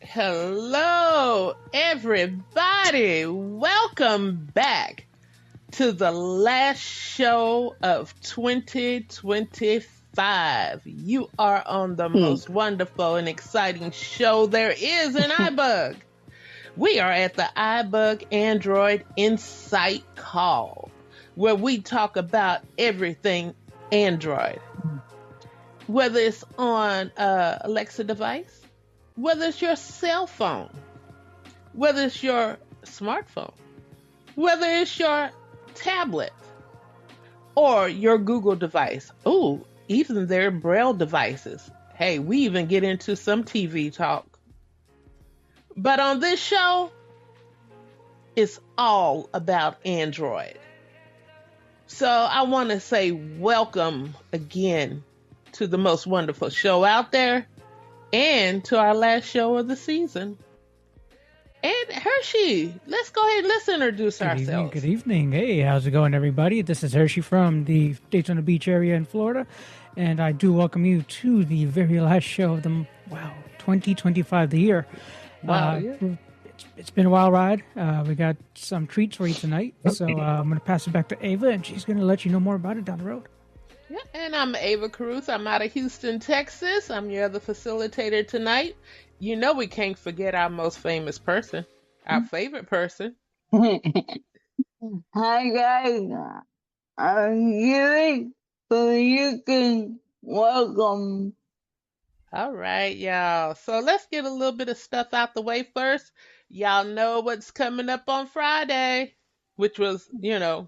Hello, everybody. Welcome back to the last show of 2025. You are on the most wonderful and exciting show there is in iBug. We are at the iBug Android Insight Call, where we talk about everything Android. Whether it's on Alexa device, whether it's your cell phone, whether it's your smartphone, whether it's your tablet, or your Google device. Oh, even their Braille devices. Hey, we even get into some TV talk. But on this show, it's all about Android. So I want to say welcome again to the most wonderful show out there, and to our last show of the season. And Hershey, let's go ahead and let's introduce ourselves. Good evening. Hey, how's it going, everybody? This is Hershey from the Daytona Beach area in Florida, and I do welcome you to the very last show of the 2025, the year. Wow, yeah. It's been a wild ride. We got some treats for you tonight, so I'm going to pass it back to Ava, and she's going to let you know more about it down the road. Yeah, and I'm Ava Caruth. I'm out of Houston, Texas. I'm your other facilitator tonight. You know we can't forget our most famous person, our favorite person. Hi guys, I'm Yuri, so you can welcome. All right, y'all. So let's get a little bit of stuff out the way first. Y'all know what's coming up on Friday, which was, the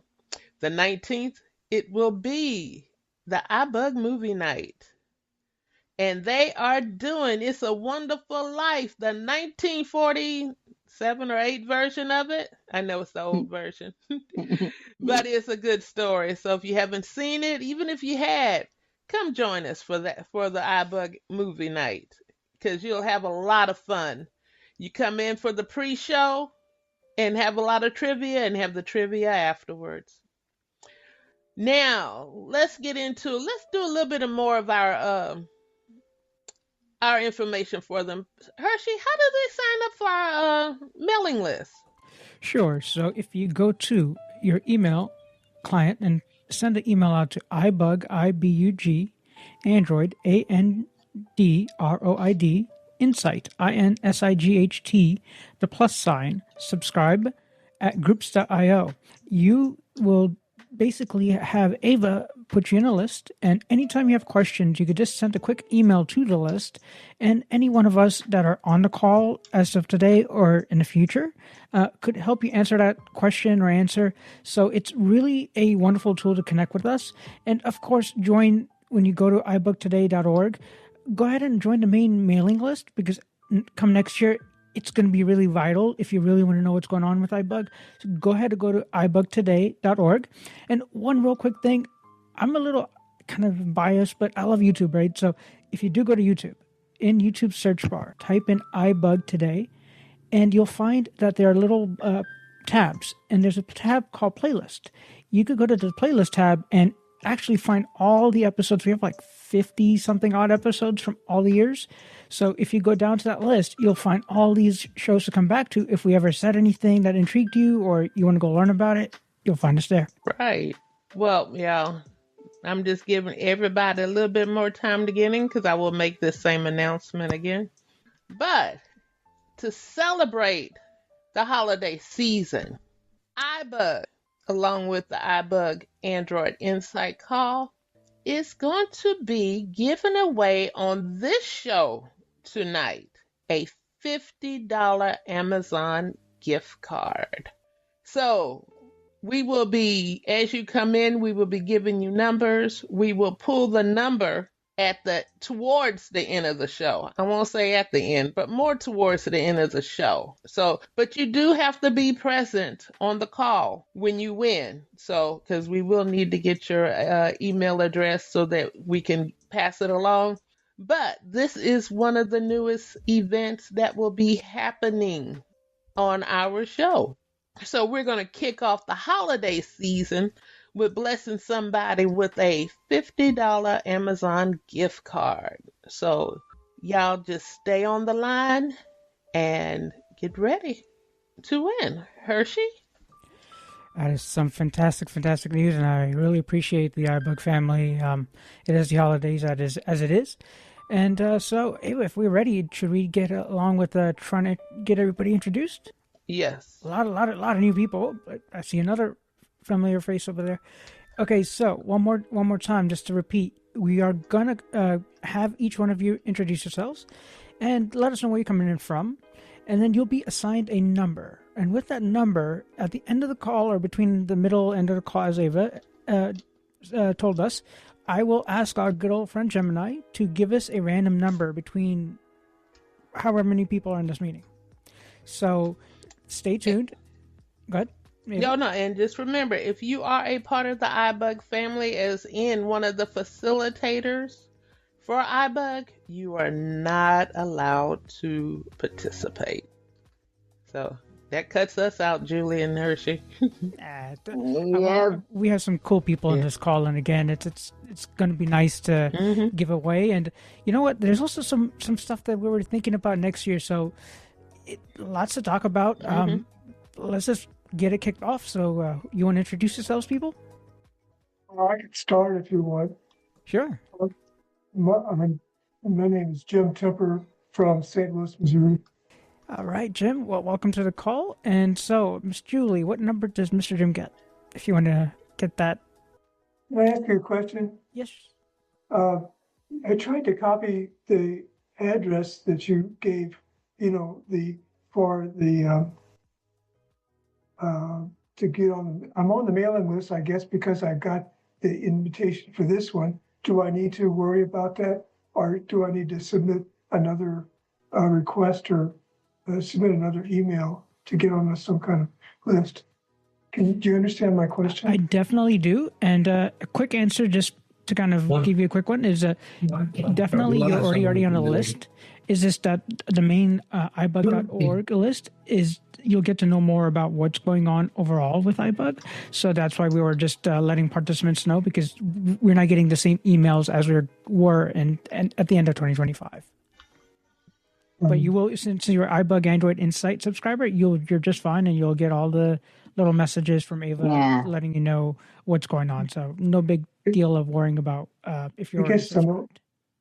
19th. It will be the iBug movie night. And they are doing It's a Wonderful Life, the 1947 or 8 version of it. I know it's the old version, but it's a good story. So if you haven't seen it, even if you had, come join us for the iBug movie night, because you'll have a lot of fun. You come in for the pre-show and have a lot of trivia and have the trivia afterwards. Now, let's do a little bit more of our information for them. Hershey, how do they sign up for our mailing list? Sure. So if you go to your email client and send an email out to iBug, I-B-U-G, Android, A-N-D-R-O-I-D, Insight, I-N-S-I-G-H-T, the plus sign, subscribe at groups.io. You will basically have Ava put you in a list, and anytime you have questions, you could just send a quick email to the list, and any one of us that are on the call as of today or in the future could help you answer that question or answer. So it's really a wonderful tool to connect with us. And of course, join when you go to ibugtoday.org. Go ahead and join the main mailing list, because come next year, it's going to be really vital if you really want to know what's going on with iBug. So go ahead and go to ibugtoday.org. And one real quick thing, I'm a little kind of biased, but I love YouTube, right? So if you do go to YouTube, in YouTube search bar, type in iBug Today, and you'll find that there are little tabs. And there's a tab called Playlist. You could go to the Playlist tab and actually find all the episodes. We have like 50 something odd episodes from all the years. So if you go down to that list, you'll find all these shows to come back to. If we ever said anything that intrigued you or you want to go learn about it, you'll find us there. Right. Well, yeah, I'm just giving everybody a little bit more time to get in, because I will make this same announcement again. But to celebrate the holiday season, iBug, along with the iBug Android Insight Call, is going to be giving away on this show tonight a $50 Amazon gift card. So we will be, as you come in, we will be giving you numbers. We will pull the number towards the end of the show. I won't say at the end, but more towards the end of the show. So, but you do have to be present on the call when you win. So, because we will need to get your email address so that we can pass it along. But this is one of the newest events that will be happening on our show. So we're going to kick off the holiday season with blessing somebody with a $50 Amazon gift card. So y'all just stay on the line and get ready to win. Hershey? That is some fantastic, fantastic news, and I really appreciate the iBug family. It is the holidays as it is. And so, Ava, if we're ready, should we get along with trying to get everybody introduced? Yes. A lot of new people. I see another familiar face over there. Okay, so one more time, just to repeat, we are gonna have each one of you introduce yourselves and let us know where you're coming in from, and then you'll be assigned a number. And with that number, at the end of the call or between the middle end of the call, as Ava told us, I will ask our good old friend Gemini to give us a random number between however many people are in this meeting. So stay tuned. Go ahead. No, and just remember, if you are a part of the iBug family, as in one of the facilitators for iBug, you are not allowed to participate. So that cuts us out, Julie and Hershey. We have some cool people in this call, and again, it's going to be nice to give away. And you know what? There's also some stuff that we were thinking about next year, so lots to talk about. Let's just get it kicked off. So you want to introduce yourselves, people? Well, I could start if you want. Sure. My name is Jim Temper from St. Louis, Missouri. All right, Jim. Well, welcome to the call. And so, Miss Julie, what number does Mr. Jim get? If you want to get that. Can I ask you a question? Yes. I tried to copy the address that you gave, to get on. I'm on the mailing list, I guess, because I got the invitation for this one. Do I need to worry about that, or do I need to submit another request or submit another email to get on some kind of list? Do you understand my question? I definitely do. And a quick answer, just to kind of give you a quick one, is definitely you're already on a list. Is this that the main ibug.org list is you'll get to know more about what's going on overall with iBug. So that's why we were just letting participants know, because we're not getting the same emails as we were and at the end of 2025. But you will, since you're iBug Android Insight subscriber, you're just fine, and you'll get all the little messages from Ava letting you know what's going on. So no big deal of worrying about if you're.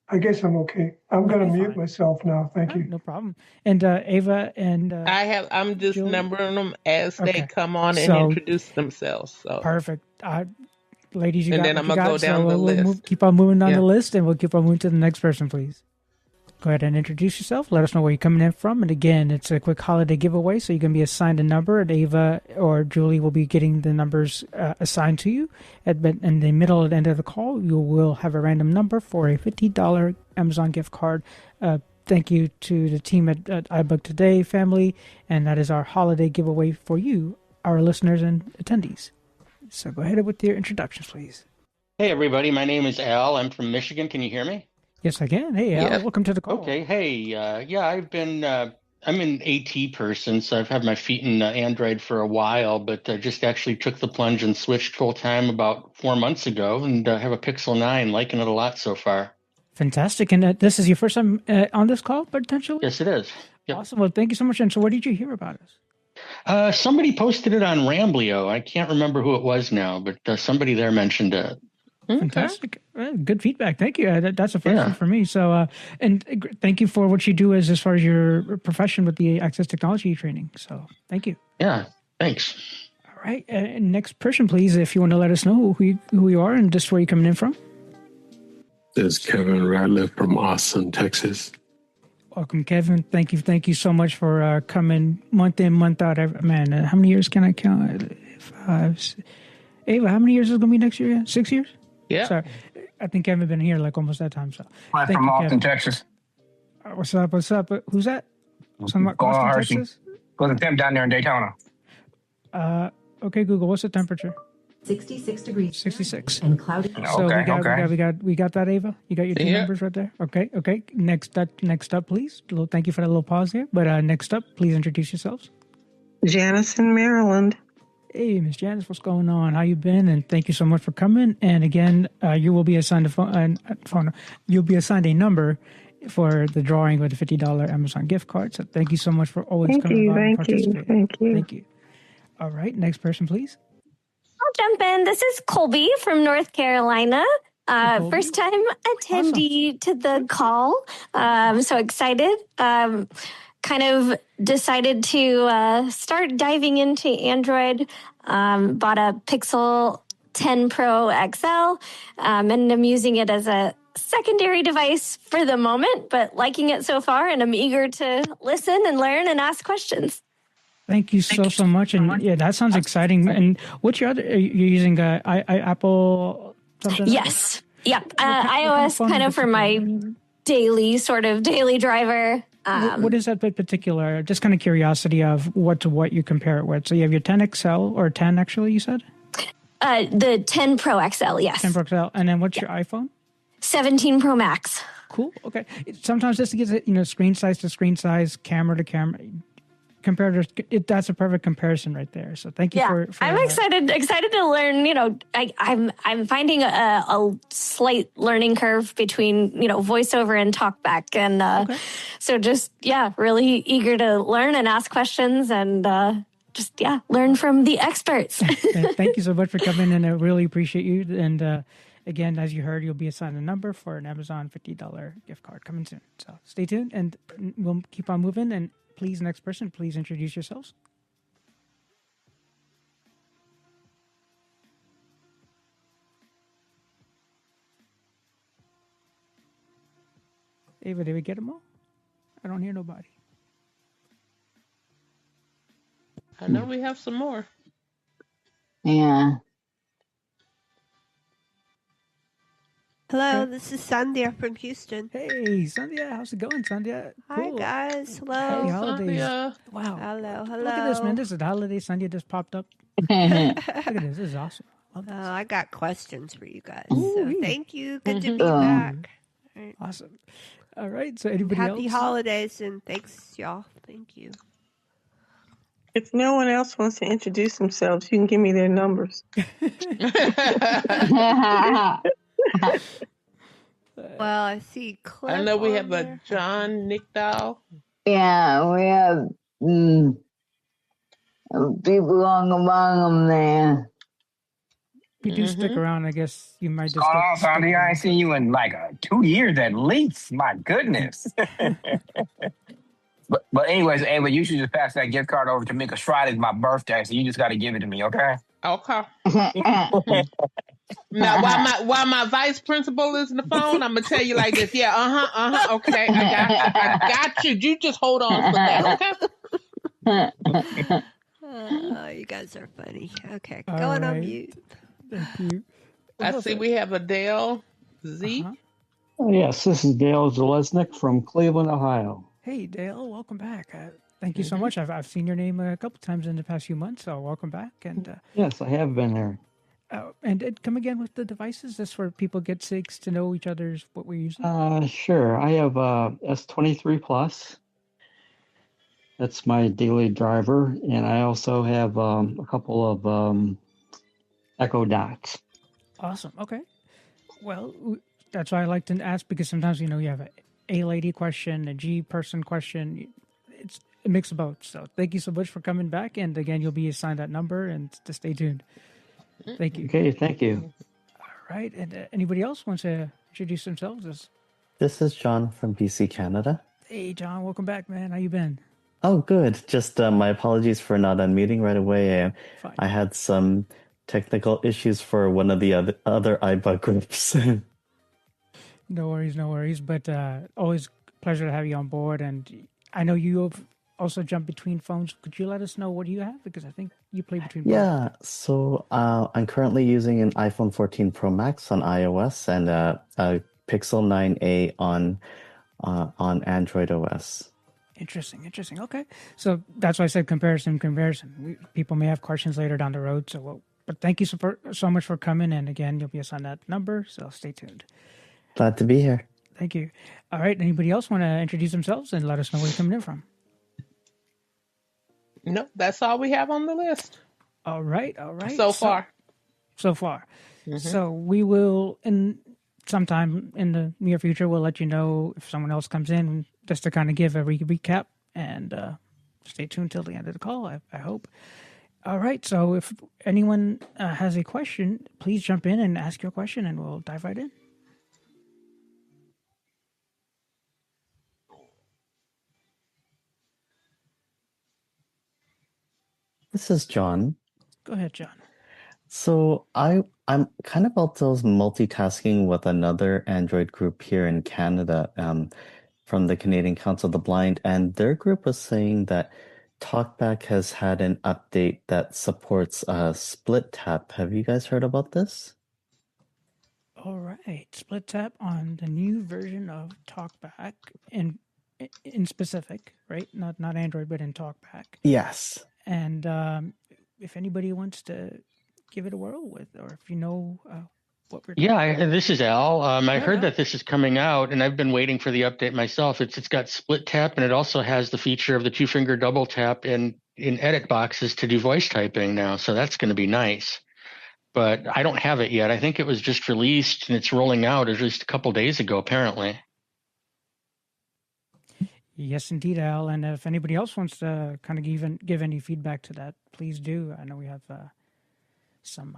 I guess I'm okay. I'm going to mute myself now. Thank you. No problem. And Ava and I'm just Julie? numbering them as they come on and introduce themselves. So perfect. Ladies, then I'm going to go down the list. Keep on moving down the list, and we'll keep on moving to the next person, please. Go ahead and introduce yourself. Let us know where you're coming in from. And again, it's a quick holiday giveaway, so you can be assigned a number. And Ava or Julie will be getting the numbers assigned to you. In the middle and end of the call, you will have a random number for a $50 Amazon gift card. Thank you to the team at iBug Today family. And that is our holiday giveaway for you, our listeners and attendees. So go ahead with your introductions, please. Hey, everybody. My name is Al. I'm from Michigan. Can you hear me? Yes, I can. Hey, Al, welcome to the call. Okay. Hey, I've been, I'm an AT person, so I've had my feet in Android for a while, but I just actually took the plunge and switched full time about 4 months ago, and have a Pixel 9, liking it a lot so far. Fantastic. And this is your first time on this call, potentially? Yes, it is. Yep. Awesome. Well, thank you so much. And so where did you hear about us? Somebody posted it on Ramblio. I can't remember who it was now, but somebody there mentioned it. Fantastic. Good feedback. Thank you. That's a first one for me. So, and thank you for what you do as far as your profession with the access technology training. So thank you. Yeah, thanks. All right. Next person, please, if you want to let us know who you are and just where you're coming in from. This is Kevin Radliff from Austin, Texas. Welcome, Kevin. Thank you so much for coming month in, month out. Man, how many years can I count? 5. Ava, how many years is it going to be next year? 6 years? Yeah. Sorry. I think Kevin been here like almost that time. So I'm from Austin, Texas. What's up? Who's that? Austin, Texas? Go to Tim down there in Daytona. Okay, Google. What's the temperature? 66 degrees. 66. And cloudy. So we got that, Ava. You got your two numbers right there. Okay. Next up, please. Thank you for that little pause here. But next up, please introduce yourselves. Janice in Maryland. Hey, Miss Janice, what's going on? How you been? And thank you so much for coming. And again, you will be assigned a phone. You'll be assigned a number for the drawing with the $50 Amazon gift card. So thank you so much for always coming by and participating. Thank you. All right, next person, please. I'll jump in. This is Colby from North Carolina. First time attendee to the call. I'm so excited. Kind of decided to start diving into Android. Bought a Pixel 10 Pro XL, and I'm using it as a secondary device for the moment, but liking it so far, and I'm eager to listen and learn and ask questions. Thank you so much. And yeah, that sounds exciting. And what's your other, you're using Apple something? Yes. Yep. iOS kind of for my daily driver. What is that in particular? Just kind of curiosity of what to what you compare it with. So you have your 10 XL or 10 actually, you said? The 10 Pro XL, yes. 10 Pro XL. And then what's your iPhone? 17 Pro Max. Cool. Okay. Sometimes just to get screen size to screen size, camera to camera. That's a perfect comparison right there. So thank you for I'm excited to learn. I'm finding a slight learning curve between voiceover and talkback, and so just really eager to learn and ask questions and learn from the experts. Thank you so much for coming in. I really appreciate you. And again, as you heard, you'll be assigned a number for an Amazon $50 gift card coming soon. So stay tuned, and we'll keep on moving. And please, next person, please introduce yourselves. Ava, did we get them all? I don't hear nobody. I know we have some more. Yeah. Hello, this is Sandhya from Houston. Hey, Sandhya, how's it going, Sandhya? Hi, guys. Hello. Happy holidays. Sandhya. Wow. Hello. Look at this, man. This is the holiday. Sandhya just popped up. Look at this. This is awesome. I got questions for you guys. Ooh, So yeah. thank you. Good to be back. All right. Awesome. All right. So anybody else? Happy holidays, and thanks, y'all. Thank you. If no one else wants to introduce themselves, you can give me their numbers. Well, I see Cliff. I know we on have a there. John Nickdow. Yeah, we have people on the bottom there. If you do stick around, I guess you might just. Oh, Sandy, I ain't seen you in like 2 years at least. My goodness. But anyways, Ava, you should just pass that gift card over to me because Friday's my birthday, so you just got to give it to me, okay? Okay. Now, while my vice principal is on the phone, I'm gonna tell you like this. Yeah, okay, I got you. You just hold on for that, okay? Oh, you guys are funny. Okay, All going on right. mute. Thank you. I see we have a Dale Z. Oh, yes, this is Dale Zalesnik from Cleveland, Ohio. Hey, Dale, welcome back. Thank you so much. I've seen your name a couple times in the past few months, so welcome back. And Yes, I have been there. come again with the devices. This where people get sick to know each other's what we're using. Sure. I have S23 Plus. That's my daily driver, and I also have a couple of Echo Dots. Awesome. Okay. Well, that's why I like to ask because sometimes you have a lady question, a G person question. It's a mix of both. So thank you so much for coming back, and again, you'll be assigned that number, and to stay tuned. Thank you. Okay, thank you. All right, and anybody else wants to introduce themselves? This is John from BC, Canada. Hey, John, welcome back, man. How you been? Oh, good. Just my apologies for not unmuting right away. Fine. I had some technical issues for one of the other iBug groups. No worries. But always pleasure to have you on board. And I know you have also jumped between phones. Could you let us know what do you have? Because I think you play between both. Yeah, so I'm currently using an iPhone 14 Pro Max on iOS and a Pixel 9a on Android OS. Interesting. Okay. So that's why I said comparison. People may have questions later down the road. But thank you so much for coming. And again, you'll be assigned that number. So stay tuned. Glad to be here. Thank you. All right. Anybody else want to introduce themselves and let us know where you're coming in from? No, that's all we have on the list. All right. So far. So far. Mhm. So we will, sometime in the near future, we'll let you know if someone else comes in, just to kind of give a recap, and stay tuned till the end of the call, I hope. All right. So if anyone has a question, please jump in and ask your question, and we'll dive right in. This is John. Go ahead, John. So I'm kind of also multitasking with another Android group here in Canada, from the Canadian Council of the Blind, and their group was saying that TalkBack has had an update that supports split tap. Have you guys heard about this? All right, split tap on the new version of TalkBack in specific, right? Not Android, but in TalkBack. Yes. And if anybody wants to give it a whirl with, or if you know what we're talking Yeah, this is Al. I heard Al. that this is coming out, and I've been waiting for the update myself. It's got split tap, and it also has the feature of the two-finger double tap in edit boxes to do voice typing now. So that's going to be nice. But I don't have it yet. I think it was just released, and it's rolling out at least a couple days ago, apparently. Yes, indeed, Al. And if anybody else wants to kind of give any feedback to that, please do. I know we have some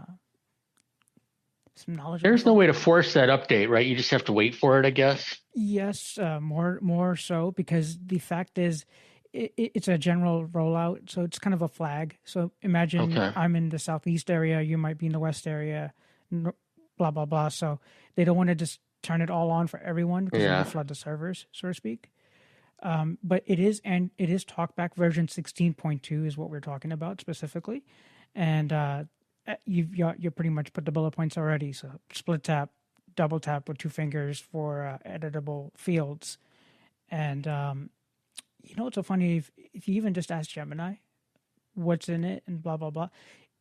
knowledge. There's no way to force that update, right? You just have to wait for it, I guess. Yes, more so, because the fact is, it's a general rollout, so it's kind of a flag. So imagine I'm in the southeast area, you might be in the west area, blah blah blah. So they don't want to just turn it all on for everyone, because it will flood the servers, so to speak. But it is TalkBack version 16.2 is what we're talking about specifically, and you pretty much put the bullet points already. So split tap, double tap with two fingers for editable fields, and it's so funny, if you even just ask Gemini what's in it and blah blah blah,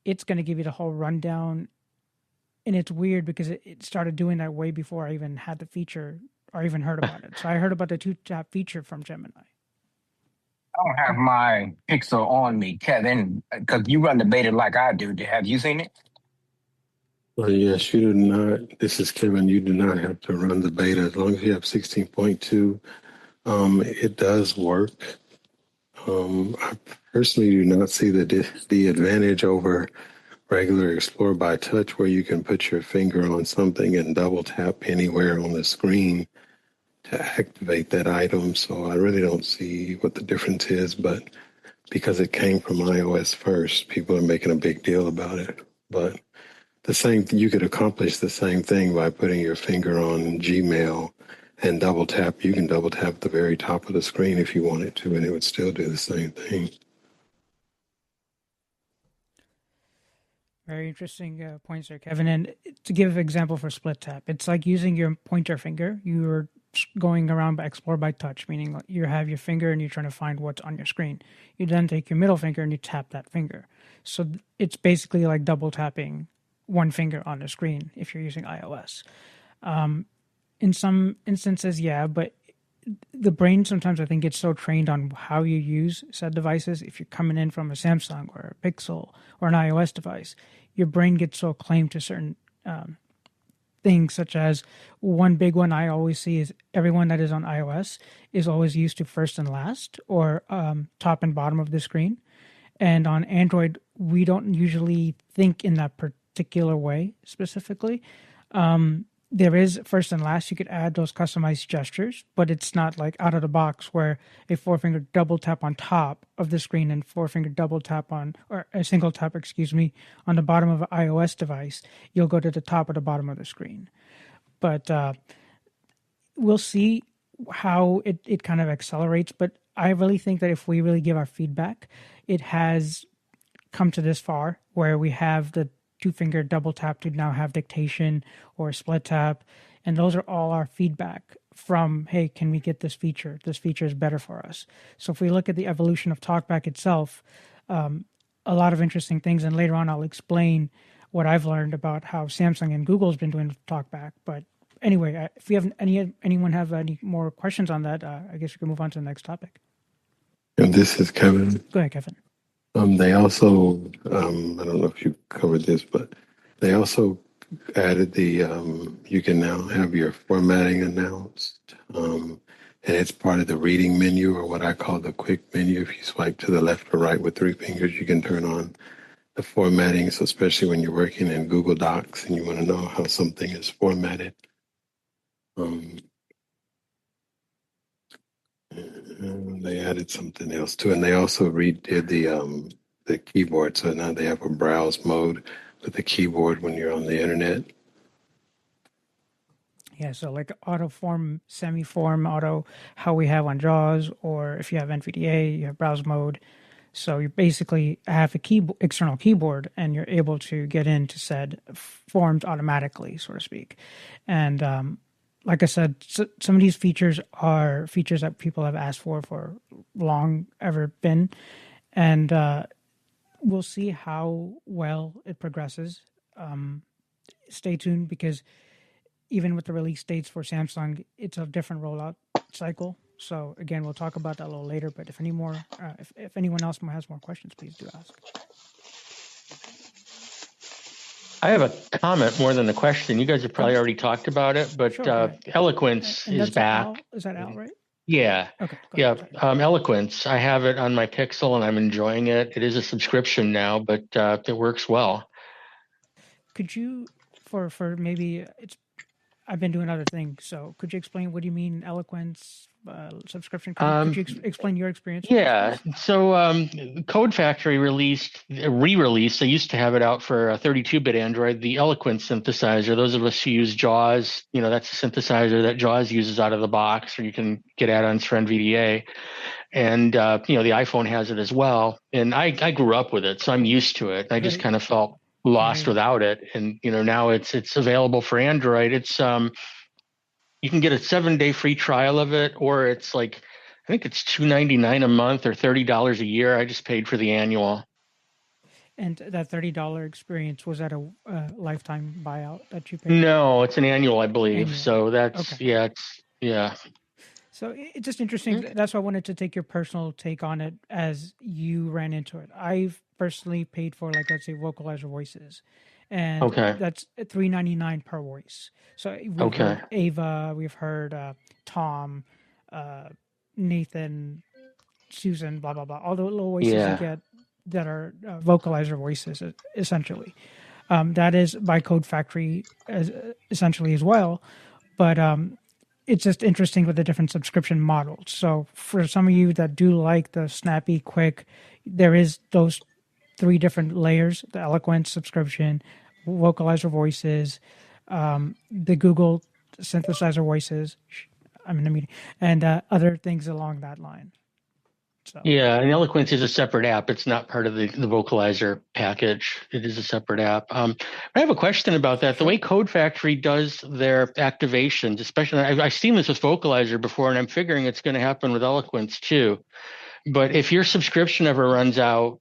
it's going to give you the whole rundown. And it's weird because it started doing that way before I even had the feature or even heard about it. So I heard about the two-tap feature from Gemini. I don't have my Pixel on me, Kevin, because you run the beta like I do. Have you seen it? Well, yes, you do not. This is Kevin. You do not have to run the beta as long as you have 16.2. It does work. I personally do not see the advantage over regular Explore by Touch, where you can put your finger on something and double tap anywhere on the screen to activate that item. So I really don't see what the difference is, but because it came from iOS first, people are making a big deal about it. But you could accomplish the same thing by putting your finger on Gmail and double tap. You can double tap the very top of the screen if you wanted to, and it would still do the same thing. Very interesting points there, Kevin. And to give an example for split tap, it's like using your pointer finger. You're going around by Explore by Touch, meaning you have your finger and you're trying to find what's on your screen. You then take your middle finger and you tap that finger. So it's basically like double tapping one finger on the screen if you're using iOS. In some instances, yeah, but the brain sometimes, I think, gets so trained on how you use said devices. If you're coming in from a Samsung or a Pixel or an iOS device, your brain gets so acclaimed to certain things, such as one big one I always see is everyone that is on iOS is always used to first and last, or top and bottom of the screen. And on Android, we don't usually think in that particular way specifically. There is first and last. You could add those customized gestures, but it's not like out of the box where a four-finger double tap on top of the screen and four-finger double tap or a single tap, on the bottom of an iOS device, you'll go to the top or the bottom of the screen. But we'll see how it kind of accelerates. But I really think that if we really give our feedback, it has come to this far where we have the two-finger double tap to now have dictation or split tap. And those are all our feedback from, hey, can we get this feature? This feature is better for us. So if we look at the evolution of TalkBack itself, a lot of interesting things. And later on, I'll explain what I've learned about how Samsung and Google's been doing with TalkBack. But anyway, if you have anyone have any more questions on that, I guess we can move on to the next topic. And this is Kevin. Go ahead, Kevin. They also, I don't know if you covered this, but they also added the, you can now have your formatting announced. And it's part of the reading menu, or what I call the quick menu. If you swipe to the left or right with 3 fingers, you can turn on the formatting. So especially when you're working in Google Docs and you want to know how something is formatted. And they added something else too, and they also redid the keyboard. So now they have a browse mode with the keyboard when you're on the internet. Yeah, so like auto form, semi form, auto, how we have on JAWS, or if you have NVDA, you have browse mode. So you basically have a external keyboard, and you're able to get into said forms automatically, so to speak. And like I said, some of these features are features that people have asked for long ever been, and we'll see how well it progresses. Stay tuned, because even with the release dates for Samsung, it's a different rollout cycle. So again, we'll talk about that a little later. But if if anyone else has more questions, please do ask. I have a comment more than a question. You guys have probably already talked about it, but Sure, Eloquence and is that's back. Al. Is that Al, right? Yeah. Okay. Yeah. Eloquence. I have it on my Pixel and I'm enjoying it. It is a subscription now, but it works well. Could you, for maybe I've been doing other things, so could you explain what do you mean eloquence subscription? Could you explain your experience? Yeah. So Code Factory re-released. They used to have it out for a 32-bit Android, the Eloquence synthesizer. Those of us who use JAWS, that's a synthesizer that JAWS uses out of the box, or you can get add-ons for NVDA. And the iPhone has it as well. And I grew up with it, so I'm used to it. I just kind of felt lost without it. And now it's available for Android. It's you can get a 7-day free trial of it, or it's like, I think it's $2.99 a month or $30 a year. I just paid for the annual. And that $30 experience, was that a lifetime buyout that you paid? No, it's an annual, I believe. So that's okay. Yeah. So it's just interesting. Okay. That's why I wanted to take your personal take on it as you ran into it. I've personally paid for, like, let's say, vocalizer voices, and that's $3.99 per voice. So we've heard Ava, we've heard Tom, Nathan, Susan, blah blah blah. All the little voices you get that are vocalizer voices, essentially. That is by Code Factory, essentially as well, but it's just interesting with the different subscription models. So for some of you that do like the snappy, quick, there is those 3 different layers: the Eloquence subscription, vocalizer voices, the Google synthesizer voices. I'm in a meeting, and other things along that line. So. Yeah, and Eloquence is a separate app. It's not part of the vocalizer package. It is a separate app. I have a question about that. Sure. The way Code Factory does their activations, especially, I've seen this with vocalizer before, and I'm figuring it's going to happen with Eloquence too. But if your subscription ever runs out,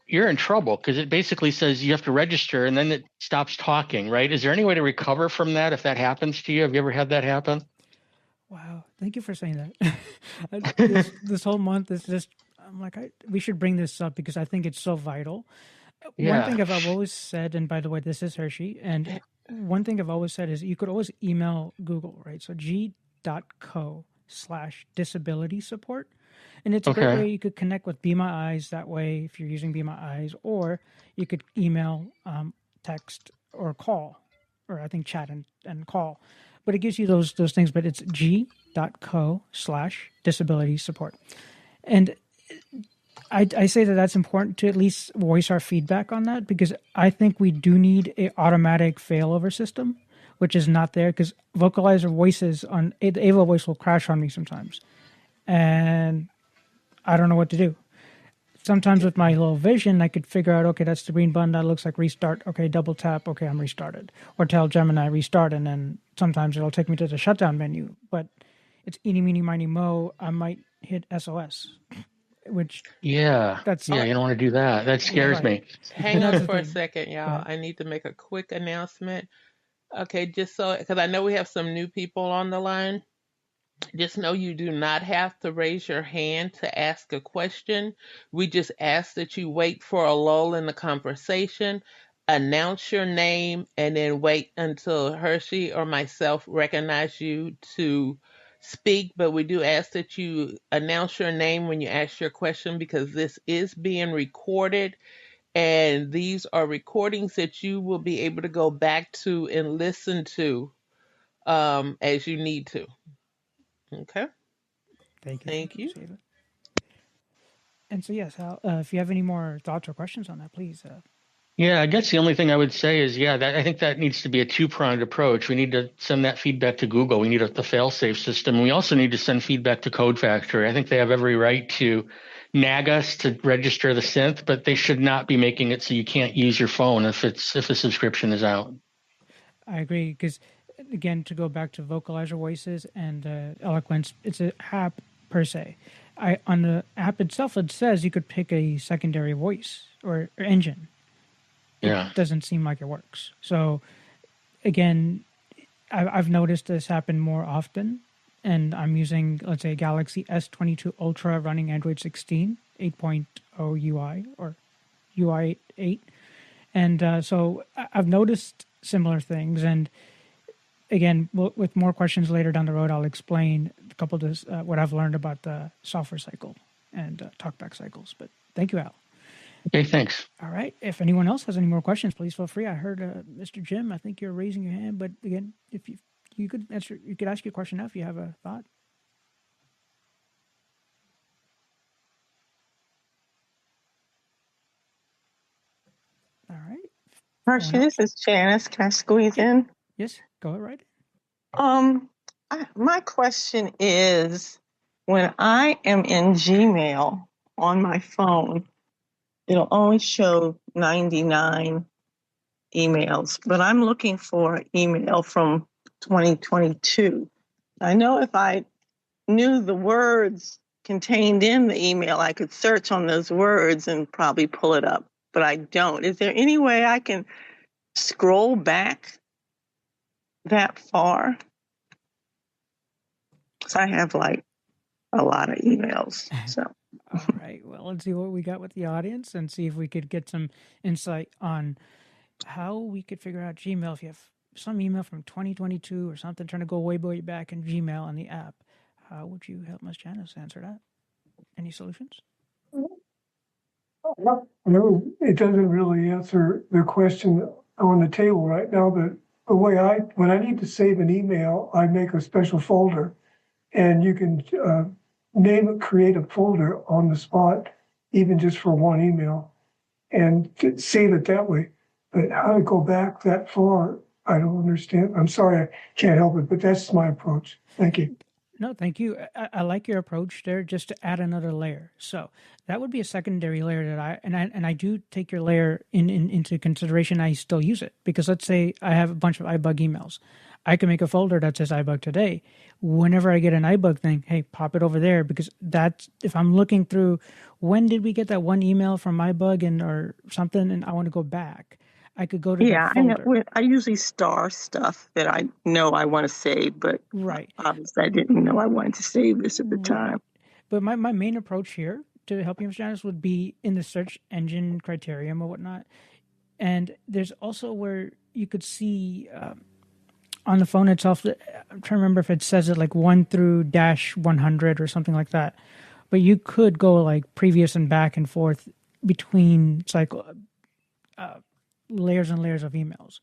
you're in trouble, because it basically says you have to register and then it stops talking, right? Is there any way to recover from that if that happens to you? Have you ever had that happen? Wow, thank you for saying that. This whole month is just, I'm like, we should bring this up because I think it's so vital. Yeah. One thing I've always said, and by the way, this is Hershey, and one thing I've always said is you could always email Google, right? So g.co/disability support. And it's a great way you could connect with Be My Eyes that way if you're using Be My Eyes, or you could email, text, or call, or I think chat and call. But it gives you those things, but it's g.co/disability support. And I say that that's important to at least voice our feedback on that, because I think we do need an automatic failover system, which is not there, because vocalizer voices on the Ava voice will crash on me sometimes. And I don't know what to do. Sometimes with my little vision, I could figure out, okay, that's the green button. That looks like restart. Okay, double tap. Okay, I'm restarted. Or tell Gemini restart, and then sometimes it'll take me to the shutdown menu. But it's eeny, meeny, miny, mo. I might hit SOS, which... that's you don't want to do that. That scares me. Hang on for a second, y'all. I need to make a quick announcement. Okay, just so, because I know we have some new people on the line. Just know you do not have to raise your hand to ask a question. We just ask that you wait for a lull in the conversation, announce your name, and then wait until Hershey or myself recognize you to speak. But we do ask that you announce your name when you ask your question because this is being recorded. And these are recordings that you will be able to go back to and listen to as you need to. Okay. Thank you, Ava. And so, yes, Hal, if you have any more thoughts or questions on that, please. Yeah, I guess the only thing I would say is, I think that needs to be a two-pronged approach. We need to send that feedback to Google. We need the fail-safe system. And we also need to send feedback to Code Factory. I think they have every right to nag us to register the synth, but they should not be making it so you can't use your phone if a subscription is out. I agree because, again, to go back to vocalizer voices and eloquence, it's an app per se. On the app itself, it says you could pick a secondary voice or engine. Yeah. It doesn't seem like it works. So, again, I've noticed this happen more often, and I'm using, let's say, Galaxy S22 Ultra running Android 16, 8.0 UI or UI 8. And so I've noticed similar things. And again, with more questions later down the road, I'll explain a couple of what I've learned about the software cycle and talkback cycles. But thank you, Al. Okay, thanks. All right. If anyone else has any more questions, please feel free. I heard Mr. Jim. I think you're raising your hand. But again, if you could answer, you could ask your question now if you have a thought. All right. Harshi, this is Janice. Can I squeeze in? Yes, go right. My question is, when I am in Gmail on my phone, it'll only show 99 emails, but I'm looking for an email from 2022. I know if I knew the words contained in the email, I could search on those words and probably pull it up, but I don't. Is there any way I can scroll back that far? Because I have like a lot of emails. So. All right. Well, let's see what we got with the audience and see if we could get some insight on how we could figure out Gmail. If you have some email from 2022 or something, trying to go way back in Gmail on the app, how would you help Ms. Janice answer that? Any solutions? No, it doesn't really answer the question on the table right now, but the way when I need to save an email, I make a special folder, and you can create a folder on the spot, even just for one email, and save it that way. But how to go back that far, I don't understand. I'm sorry, I can't help it, but that's my approach. Thank you. No, thank you. I like your approach there, just to add another layer. So that would be a secondary layer that I do take your layer into consideration. I still use it because let's say I have a bunch of iBug emails. I can make a folder that says iBug today. Whenever I get an iBug thing, hey, pop it over there because that's if I'm looking through when did we get that one email from iBug or something, and I want to go back. I could go to that folder. I know. I usually star stuff that I know I want to save, but obviously I didn't know I wanted to save this at the time. But my main approach here to help you, Ms. Janice, would be in the search engine criterion or whatnot. And there's also where you could see on the phone itself, I'm trying to remember if it says it like 1 through -100 or something like that. But you could go like previous and back and forth between cycle. Layers and layers of emails.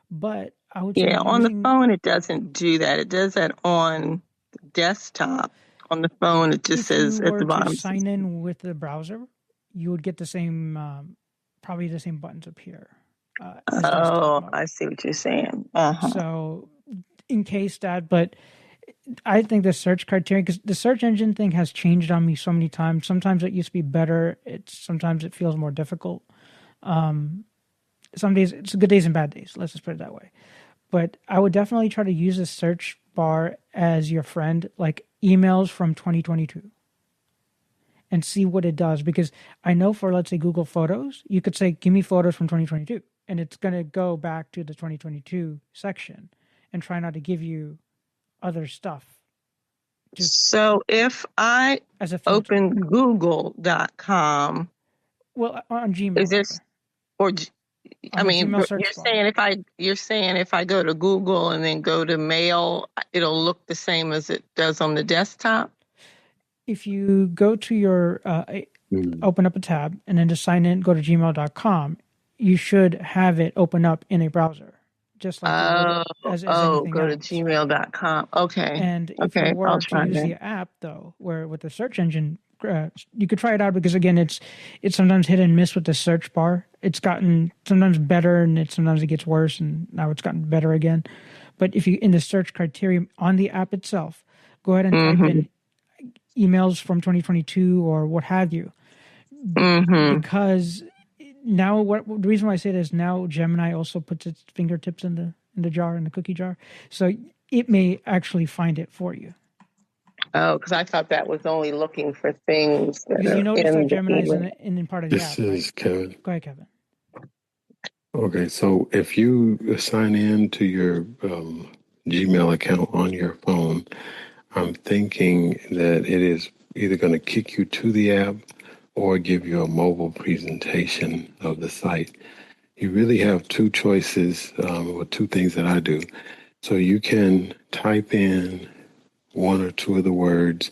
But I would say on the phone it doesn't do that. It does that on the desktop. On the phone it just says at the bottom. If you sign in with the browser, you would get the same, probably the same buttons appear. I see what you're saying. So in case that, but I think the search criteria, because the search engine thing has changed on me so many times. Sometimes it used to be better. Sometimes it feels more difficult. Some days it's good days and bad days. Let's just put it that way. But I would definitely try to use the search bar as your friend, like emails from 2022, and see what it does. Because I know for, let's say, Google Photos, you could say, give me photos from 2022. And it's going to go back to the 2022 section and try not to give you other stuff So if I as a filter. open google.com, Well, on Gmail. is this, or I mean, Gmail search you're bar. saying if I go to Google and then go to mail, it'll look the same as it does on the desktop? If you go to your, open up a tab and then to sign in, go to gmail.com, you should have it open up in a browser, just like you would as anything go else. to gmail.com. Okay. And if you were I'll to try use that. the app, though, where with the search engine, you could try it out because, again, it's sometimes hit and miss with the search bar. It's gotten sometimes better and sometimes it gets worse, and now it's gotten better again. But if you, in the search criteria on the app itself, go ahead and type in emails from 2022 or what have you. Because now, the reason why I say this, now Gemini also puts its fingertips in the jar, in the cookie jar. So it may actually find it for you. Oh, because I thought that was only looking for things that Because are you noticed in that Gemini is email. in part of the app, This is right? Kevin. Go ahead, Kevin. Okay, so if you sign in to your Gmail account on your phone, I'm thinking that it is either going to kick you to the app or give you a mobile presentation of the site. You really have two choices, or two things that I do. So you can type in one or two of the words,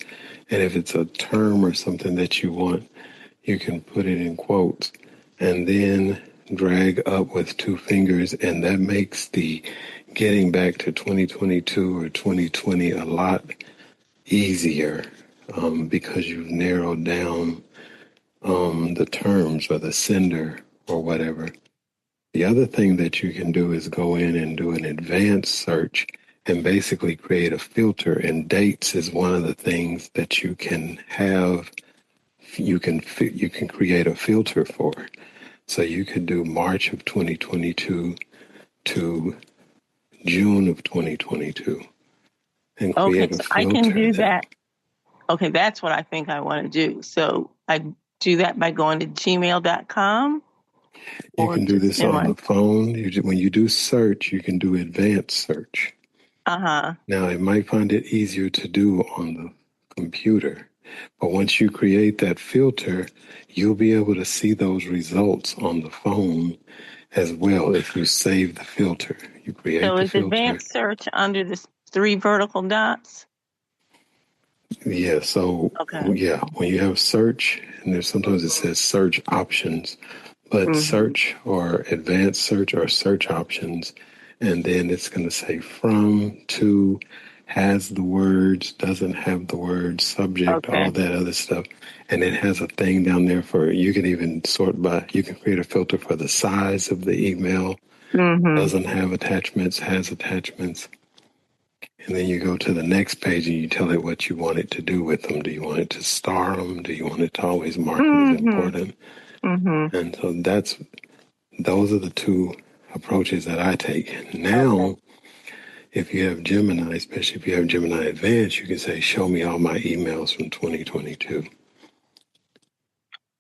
and if it's a term or something that you want, you can put it in quotes and then drag up with two fingers, and that makes the getting back to 2022 or 2020 a lot easier because you've narrowed down the terms or the sender or whatever. The other thing that you can do is go in and do an advanced search and basically create a filter. And dates is one of the things that you can have. You can create a filter for. So you could do March of 2022 to June of 2022 and create a So filter. I can do that. Okay, that's what I think I want to do. So I do that by going to gmail.com. You can do this on the phone. When you do search, you can do advanced search. Now, it might find it easier to do on the computer, but once you create that filter, you'll be able to see those results on the phone as well if you save the filter. You create the filter. So is advanced search under the three vertical dots? Yeah, so yeah, when you have search, and there's sometimes it says search options, but search or advanced search or search options, and then it's going to say from, to, has the words, doesn't have the words, subject, all that other stuff. And it has a thing down there for, you can even sort by, you can create a filter for the size of the email, doesn't have attachments, has attachments. And then you go to the next page and you tell it what you want it to do with them. Do you want it to star them? Do you want it to always mark them as important? And so those are the two approaches that I take. Now, if you have Gemini, especially if you have Gemini Advanced, you can say, show me all my emails from 2022.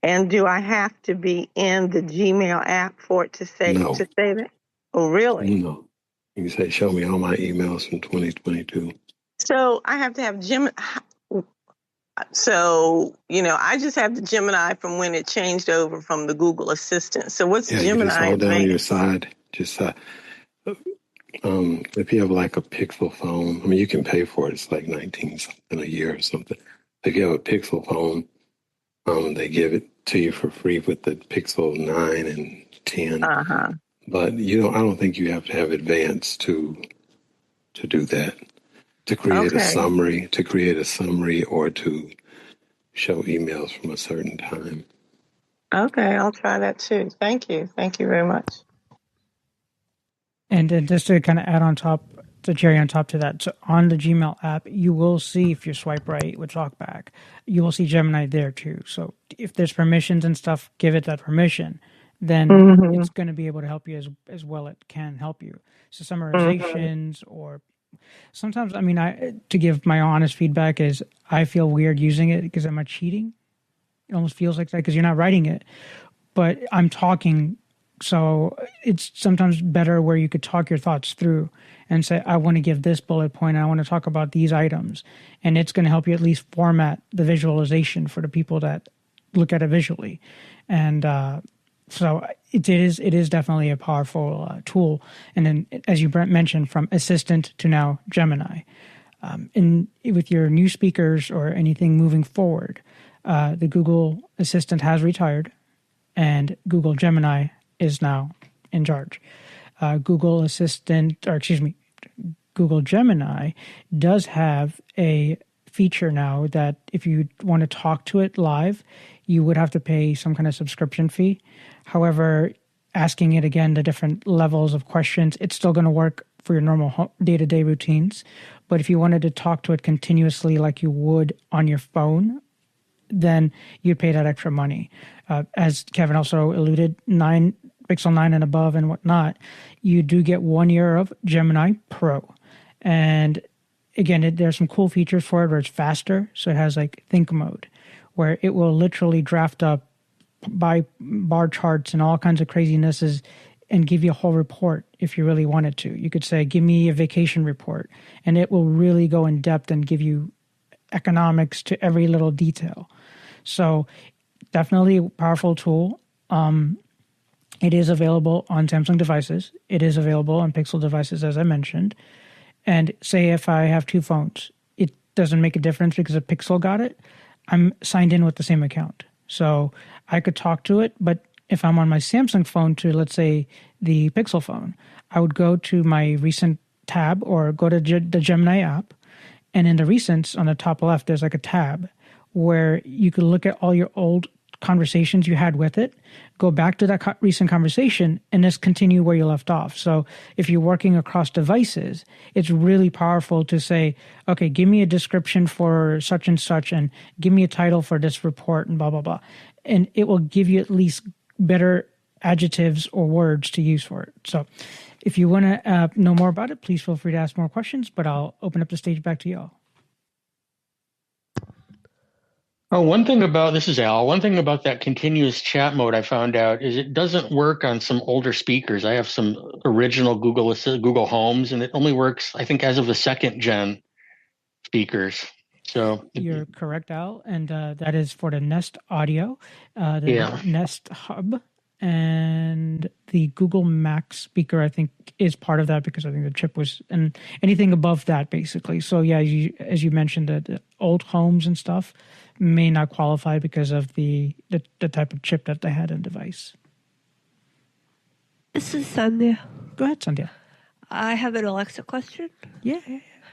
And do I have to be in the Gmail app for it to say that? Oh, really? No. You can say, show me all my emails from 2022. So I have to have Gemini. So, I just have the Gemini from when it changed over from the Google Assistant. So what's Gemini? You just hold down your side. Just if you have like a Pixel phone, I mean, you can pay for it. It's like 19 something a year or something. If you have a Pixel phone, they give it to you for free with the Pixel 9 and 10. But I don't think you have to have advanced to do that. To create a summary, or to show emails from a certain time. Okay, I'll try that too. Thank you. Thank you very much. And just to kind of add on top, the cherry on top to that, so on the Gmail app, you will see, if you swipe right with TalkBack, you will see Gemini there too. So if there's permissions and stuff, give it that permission. Then it's going to be able to help you as well. It can help you. So summarizations or sometimes, I mean, to give my honest feedback is I feel weird using it because am I cheating? It almost feels like that because you're not writing it, but I'm talking. So it's sometimes better where you could talk your thoughts through and say, I want to give this bullet point, I want to talk about these items. And it's going to help you at least format the visualization for the people that look at it visually. And so it is definitely a powerful tool. And then, as you mentioned, from Assistant to now Gemini. And with your new speakers or anything moving forward, the Google Assistant has retired, and Google Gemini is now in charge. Google Gemini does have a feature now that if you want to talk to it live, you would have to pay some kind of subscription fee. However, asking it again the different levels of questions, it's still going to work for your normal day-to-day routines. But if you wanted to talk to it continuously like you would on your phone, then you'd pay that extra money. As Kevin also alluded, Pixel 9 and above and whatnot, you do get 1 year of Gemini Pro. And again, there's some cool features for it where it's faster. So it has like think mode, where it will literally draft up by bar charts and all kinds of crazinesses and give you a whole report if you really wanted to. You could say, give me a vacation report, and it will really go in depth and give you economics to every little detail. So definitely a powerful tool. It is available on Samsung devices. It is available on Pixel devices, as I mentioned. And say if I have two phones, it doesn't make a difference because a Pixel got it. I'm signed in with the same account. So I could talk to it, but if I'm on my Samsung phone to, let's say, the Pixel phone, I would go to my recent tab or go to the Gemini app. And in the recents on the top left, there's like a tab where you could look at all your old conversations you had with it, go back to that recent conversation, and just continue where you left off. So if you're working across devices, it's really powerful to say, okay, give me a description for such and such, and give me a title for this report, and blah, blah, blah. And it will give you at least better adjectives or words to use for it. So if you want to know more about it, please feel free to ask more questions, but I'll open up the stage back to y'all. Oh, this is Al. One thing about that continuous chat mode I found out is it doesn't work on some older speakers. I have some original Google Homes, and it only works, I think, as of the second gen speakers. So you're correct, Al, and that is for the Nest Audio, the Nest Hub, and the Google Max speaker. I think is part of that because I think the chip was, and anything above that basically. So yeah, as you mentioned, the old homes and stuff may not qualify because of the type of chip that they had in device. This is Sandhya. Go ahead, Sandhya. I have an Alexa question. Yeah.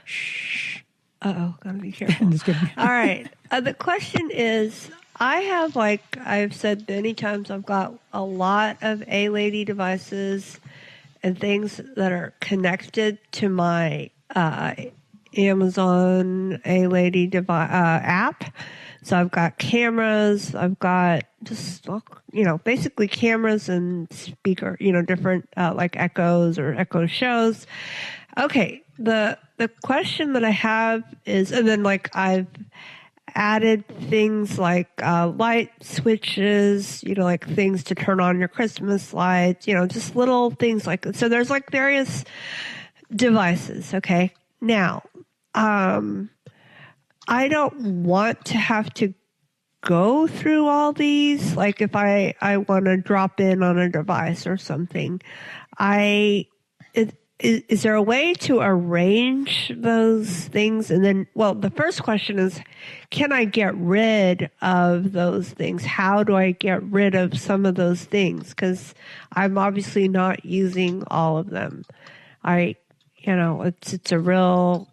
Shh. Uh-oh, gotta be careful. All right. The question is, I have, like I've said many times, I've got a lot of A-Lady devices and things that are connected to my Amazon A-Lady app. So I've got cameras, I've got just, basically cameras and speaker, different like Echoes or Echo shows. Okay, the question that I have is, and then like I've added things like light switches, like things to turn on your Christmas lights, just little things like that. So there's like various devices, okay? Now, I don't want to have to go through all these. Like if I want to drop in on a device or something, is there a way to arrange those things? And then, well, the first question is, can I get rid of those things? How do I get rid of some of those things? Because I'm obviously not using all of them. It's a real,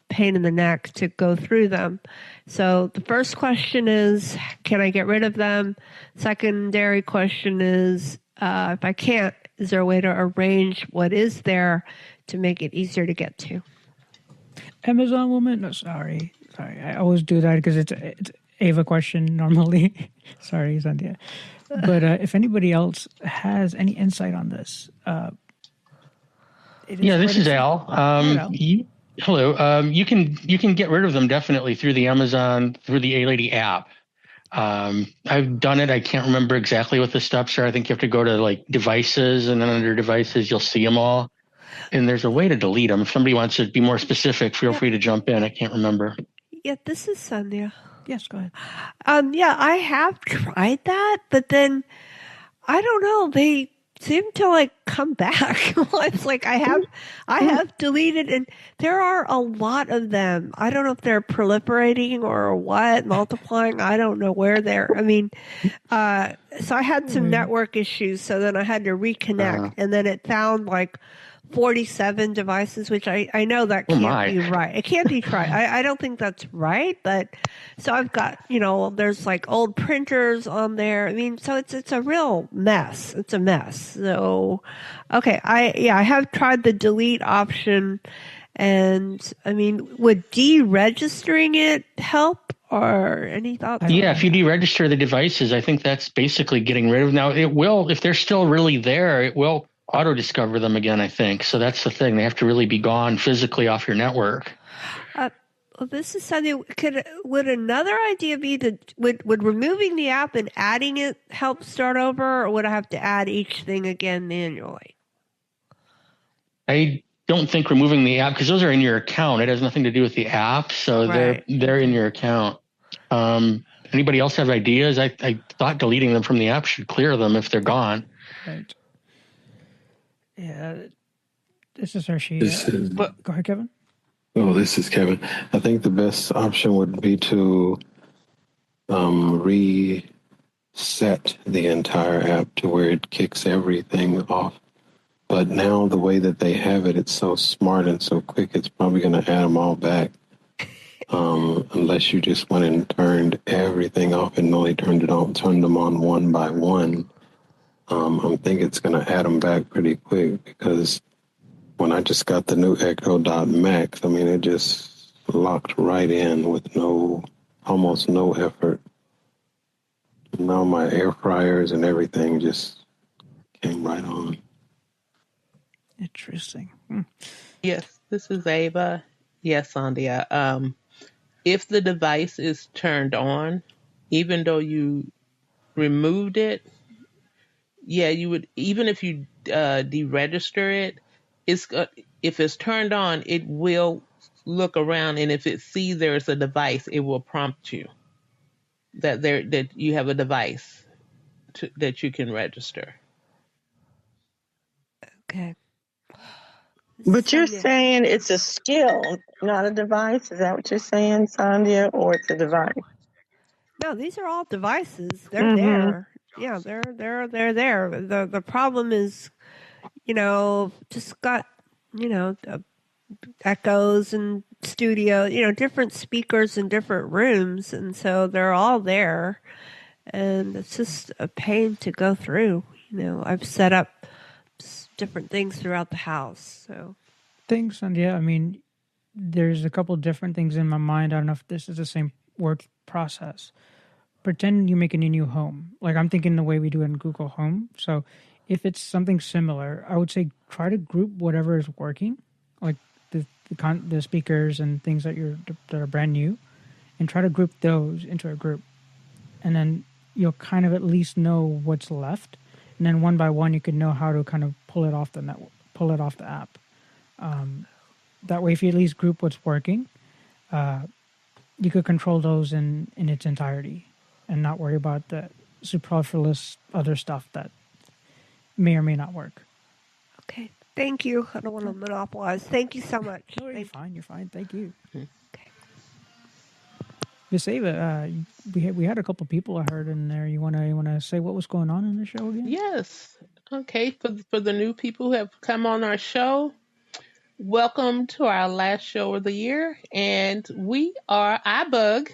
pain in the neck to go through them. So the first question is, can I get rid of them? Secondary question is, if I can't, is there a way to arrange what is there to make it easier to get to? Amazon woman? No, sorry. I always do that because it's Ava question normally. Sorry, Sandhya. But if anybody else has any insight on this, this is Al. Hello. You can get rid of them definitely through the A-Lady app. I've done it. I can't remember exactly what the steps are. I think you have to go to like devices, and then under devices, you'll see them all. And there's a way to delete them. If somebody wants to be more specific, feel free to jump in. I can't remember. Yeah, this is Sonia. Yes, go ahead. Yeah, I have tried that, but then I don't know. They seem to like come back. It's like I have deleted, and there are a lot of them. I don't know if they're proliferating or what, multiplying. I don't know where they're. I mean, so I had some network issues, so then I had to reconnect, and then it found like 47 devices, which I know that can't be right. It can't be right. I don't think that's right, but so I've got, there's like old printers on there. I mean, so it's a real mess. It's a mess. So, okay. I have tried the delete option, and I mean, would deregistering it help? Or any thoughts? Yeah, if you deregister the devices, I think that's basically getting rid of. Now, it will, if they're still really there, it will auto-discover them again, I think. So that's the thing. They have to really be gone physically off your network. Well, this is something. Would another idea be that would removing the app and adding it help start over, or would I have to add each thing again manually? I don't think removing the app, because those are in your account. It has nothing to do with the app, so they're in your account. Anybody else have ideas? I thought deleting them from the app should clear them if they're gone. Right. Yeah. This is Harshi. Go ahead, Kevin. Oh, this is Kevin. I think the best option would be to reset the entire app to where it kicks everything off. But now the way that they have it, it's so smart and so quick, it's probably going to add them all back. Unless you just went and turned everything off and only turned them on one by one. I think it's going to add them back pretty quick, because when I just got the new Echo Dot Max, I mean, it just locked right in with almost no effort. Now my air fryers and everything just came right on. Interesting. Yes, this is Ava. Yes, Sandia. If the device is turned on, even though you removed it, yeah, you would, even if you deregister it, if it's turned on, it will look around, and if it sees there's a device, it will prompt you that you have a device that you can register. Okay. But you're saying it's a skill, not a device? Is that what you're saying, Sandia, or it's a device? No, these are all devices. They're there. Yeah, they're there. The problem is, just got, echoes and studio, different speakers in different rooms, and so they're all there, and it's just a pain to go through. I've set up different things throughout the house. So thanks, and yeah, I mean, there's a couple different things in my mind. I don't know if this is the same work process. Pretend you're making a new home. Like, I'm thinking the way we do it in Google Home. So if it's something similar, I would say try to group whatever is working, like the speakers and things that are brand new, and try to group those into a group. And then you'll kind of at least know what's left. And then one by one, you can know how to kind of pull it off the network, pull it off the app. That way, if you at least group what's working, you could control those in its entirety and not worry about the superfluous other stuff that may or may not work. Okay. Thank you. I don't want to monopolize. Thank you so much. No, you're fine. You're fine. Thank you. Okay. Miss Ava, we had a couple people I heard in there. You wanna say what was going on in the show again? Yes. Okay. For the new people who have come on our show, welcome to our last show of the year, and iBug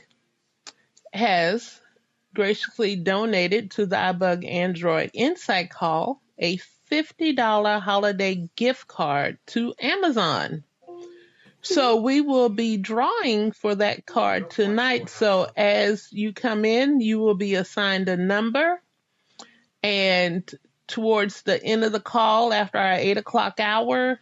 has graciously donated to the iBug Android Insight Call a $50 holiday gift card to Amazon. So we will be drawing for that card tonight. So as you come in, you will be assigned a number, and towards the end of the call, after our 8 o'clock hour,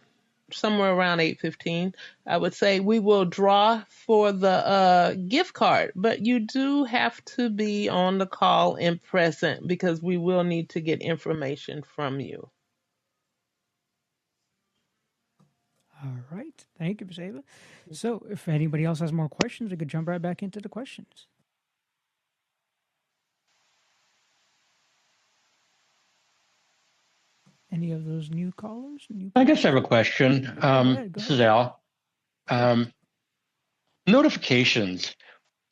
somewhere around 8:15, I would say, we will draw for the gift card. But you do have to be on the call and present, because we will need to get information from you. All right. Thank you, Ms. Ava. So if anybody else has more questions, we could jump right back into the questions. Any of those new callers? I guess I have a question. This is Al. Notifications.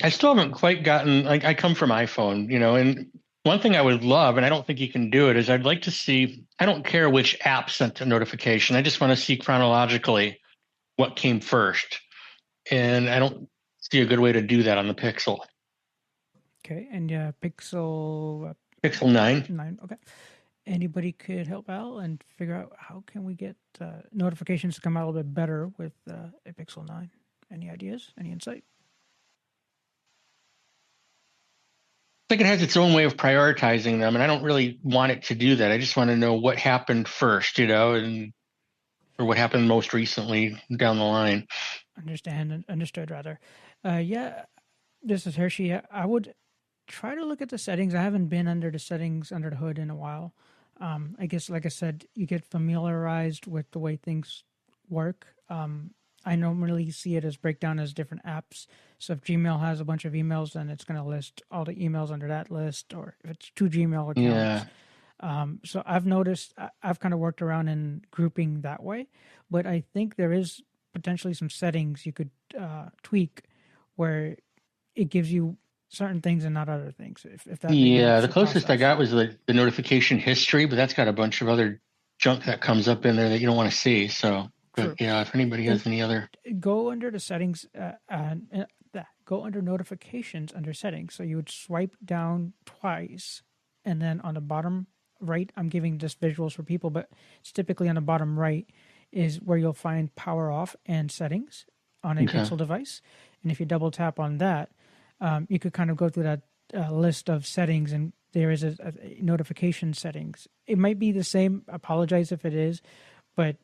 I still haven't quite gotten, like, I come from iPhone, and one thing I would love, and I don't think you can do it, is I'd like to see, I don't care which app sent a notification. I just want to see chronologically what came first. And I don't see a good way to do that on the Pixel. Okay. And Pixel 9. 9. Okay. Anybody could help out and figure out how can we get notifications to come out a little bit better with a Pixel 9? Any ideas? Any insight? I think it has its own way of prioritizing them, and I don't really want it to do that. I just want to know what happened first, or what happened most recently down the line. Understood, rather. Yeah, this is Hershey. I would try to look at the settings. I haven't been under the settings under the hood in a while. I guess, like I said, you get familiarized with the way things work. I normally see it as breakdown as different apps. So if Gmail has a bunch of emails, then it's going to list all the emails under that list, or if it's 2 Gmail accounts. Yeah. So I've noticed, I've kind of worked around in grouping that way, but I think there is potentially some settings you could tweak where it gives you certain things and not other things. If that the closest I got was the notification history, but that's got a bunch of other junk that comes up in there that you don't want to see. So, but yeah, if anybody has any other, go under the settings and go under notifications under settings. So you would swipe down twice, and then on the bottom right, I'm giving just visuals for people, but it's typically on the bottom right is where you'll find power off and settings on a Pixel device. And if you double tap on that, you could kind of go through that list of settings, and there is a notification settings. It might be the same. Apologize if it is, but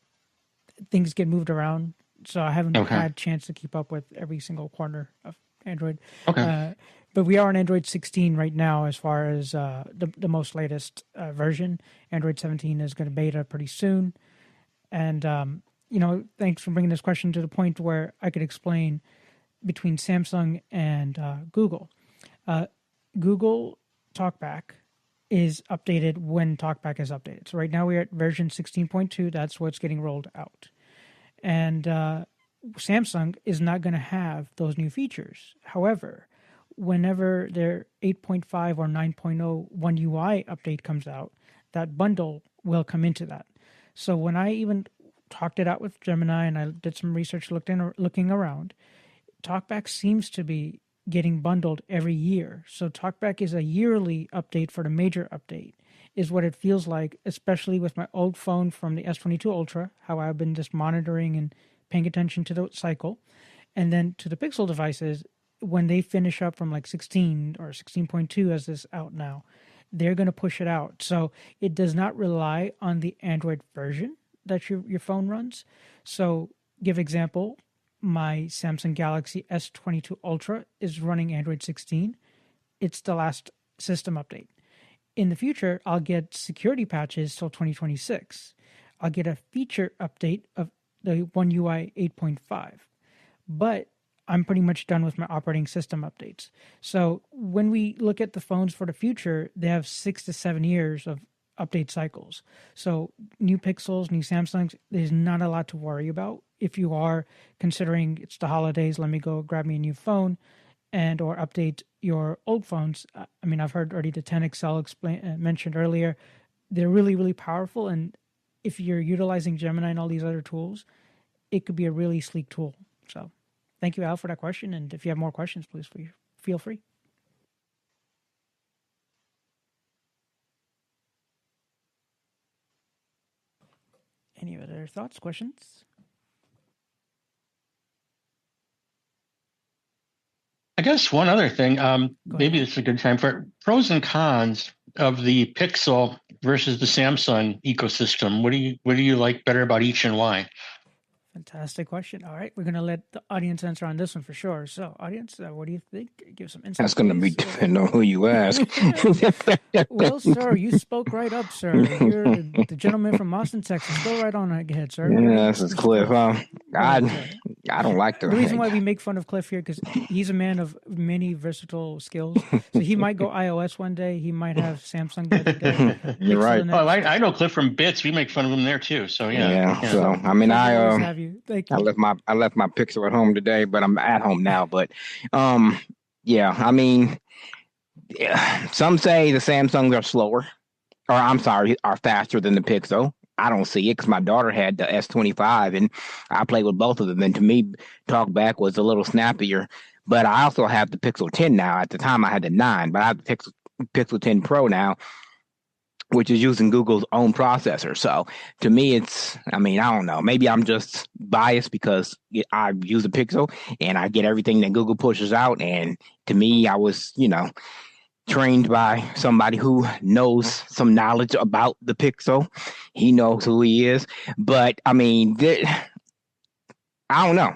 things get moved around, so I haven't had a chance to keep up with every single corner of Android. But we are on Android 16 right now as far as the most latest version. Android 17 is going to beta pretty soon. And, thanks for bringing this question to the point where I could explain between Samsung and Google. Google TalkBack is updated when TalkBack is updated. So right now we're at version 16.2. That's what's getting rolled out. And Samsung is not going to have those new features. However, whenever their 8.5 or 9.0 One UI update comes out, that bundle will come into that. So when I even talked it out with Gemini and I did some research looking around, TalkBack seems to be getting bundled every year. So TalkBack is a yearly update for the major update, is what it feels like, especially with my old phone from the S22 Ultra, how I've been just monitoring and paying attention to the cycle. And then to the Pixel devices, when they finish up from like 16 or 16.2 as is out now, they're going to push it out. So it does not rely on the Android version that your phone runs. So give example, my Samsung Galaxy S22 Ultra is running Android 16. It's the last system update. In the future, I'll get security patches till 2026. I'll get a feature update of the One UI 8.5. But I'm pretty much done with my operating system updates. So when we look at the phones for the future, they have 6 to 7 years of update cycles. So new Pixels, new Samsungs, there's not a lot to worry about. If you are considering it's the holidays, let me go grab me a new phone and or update your old phones. I mean, I've heard already the 10 XL mentioned earlier. They're really, really powerful. And if you're utilizing Gemini and all these other tools, it could be a really sleek tool. So thank you, Al, for that question. And if you have more questions, please feel free. Any other thoughts, questions? I guess one other thing, maybe this is a good time for pros and cons of the Pixel versus the Samsung ecosystem. What do you like better about each and why? Fantastic question. All right, we're going to let the audience answer on this one for sure. So, audience, what do you think? Give some insight. That's going to be please. depending on who you ask. Well, sir, you spoke right up, sir. You're the gentleman from Austin, Texas. Go right on ahead, sir. Yeah, this is Cliff. Cliff. I don't like The reason why we make fun of Cliff here because he's a man of many versatile skills. So he might go iOS one day. He might have Samsung the other day. You're right. Oh, I know Cliff from Bits. We make fun of him there too. So yeah. So I mean, I left my Pixel at home today, but I'm at home now. But yeah, I mean, some say the Samsungs are slower, or I'm sorry, are faster than the Pixel. I don't see it because my daughter had the S25 and I played with both of them. And to me, TalkBack was a little snappier. But I also have the Pixel 10 now. At the time, I had the 9, but I have the Pixel 10 Pro now, which is using Google's own processor. So to me, I don't know. Maybe I'm just biased because I use a Pixel and I get everything that Google pushes out. And to me, I was, trained by somebody who knows some knowledge about the Pixel. He knows who he is. But I mean, I don't know.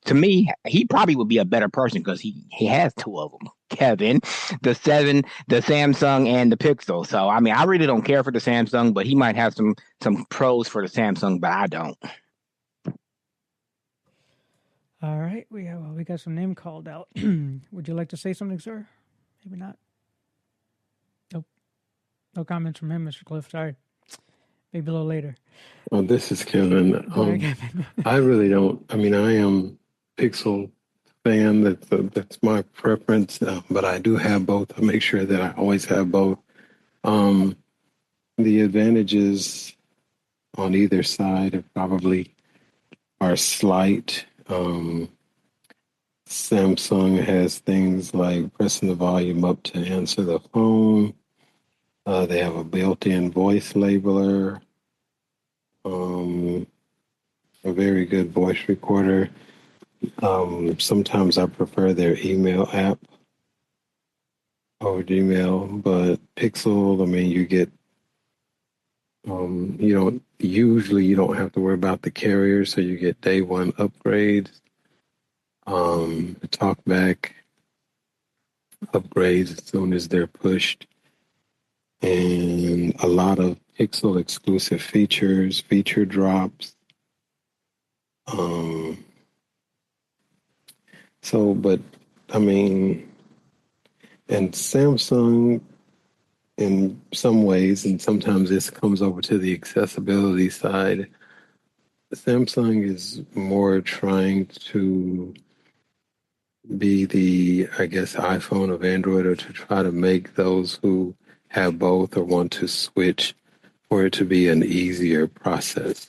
To me, he probably would be a better person because he has two of them. Kevin, the 7, the Samsung, and the Pixel. So I mean, I really don't care for the Samsung, but he might have some pros for the Samsung, but I don't. All right, we got some name called out. Would you like to say something, sir? Maybe not. Nope. No comments from him, Mr. Cliff. Sorry. Maybe a little later. Well, this is Kevin. I really don't. I mean, I am Pixel fan. That's my preference. But I do have both. I make sure that I always have both. The advantages on either side probably are slight. Samsung has things like pressing the volume up to answer the phone. They have a built-in voice labeler, a very good voice recorder. Sometimes I prefer their email app over Gmail, but Pixel, I mean, you get, you don't have to worry about the carrier, so you get day one upgrades, TalkBack upgrades as soon as they're pushed, and a lot of Pixel exclusive features, feature drops. But I mean, and Samsung in some ways, and sometimes this comes over to the accessibility side, Samsung is more trying to be the, I guess, iPhone of Android, or to try to make those who have both or want to switch for it to be an easier process.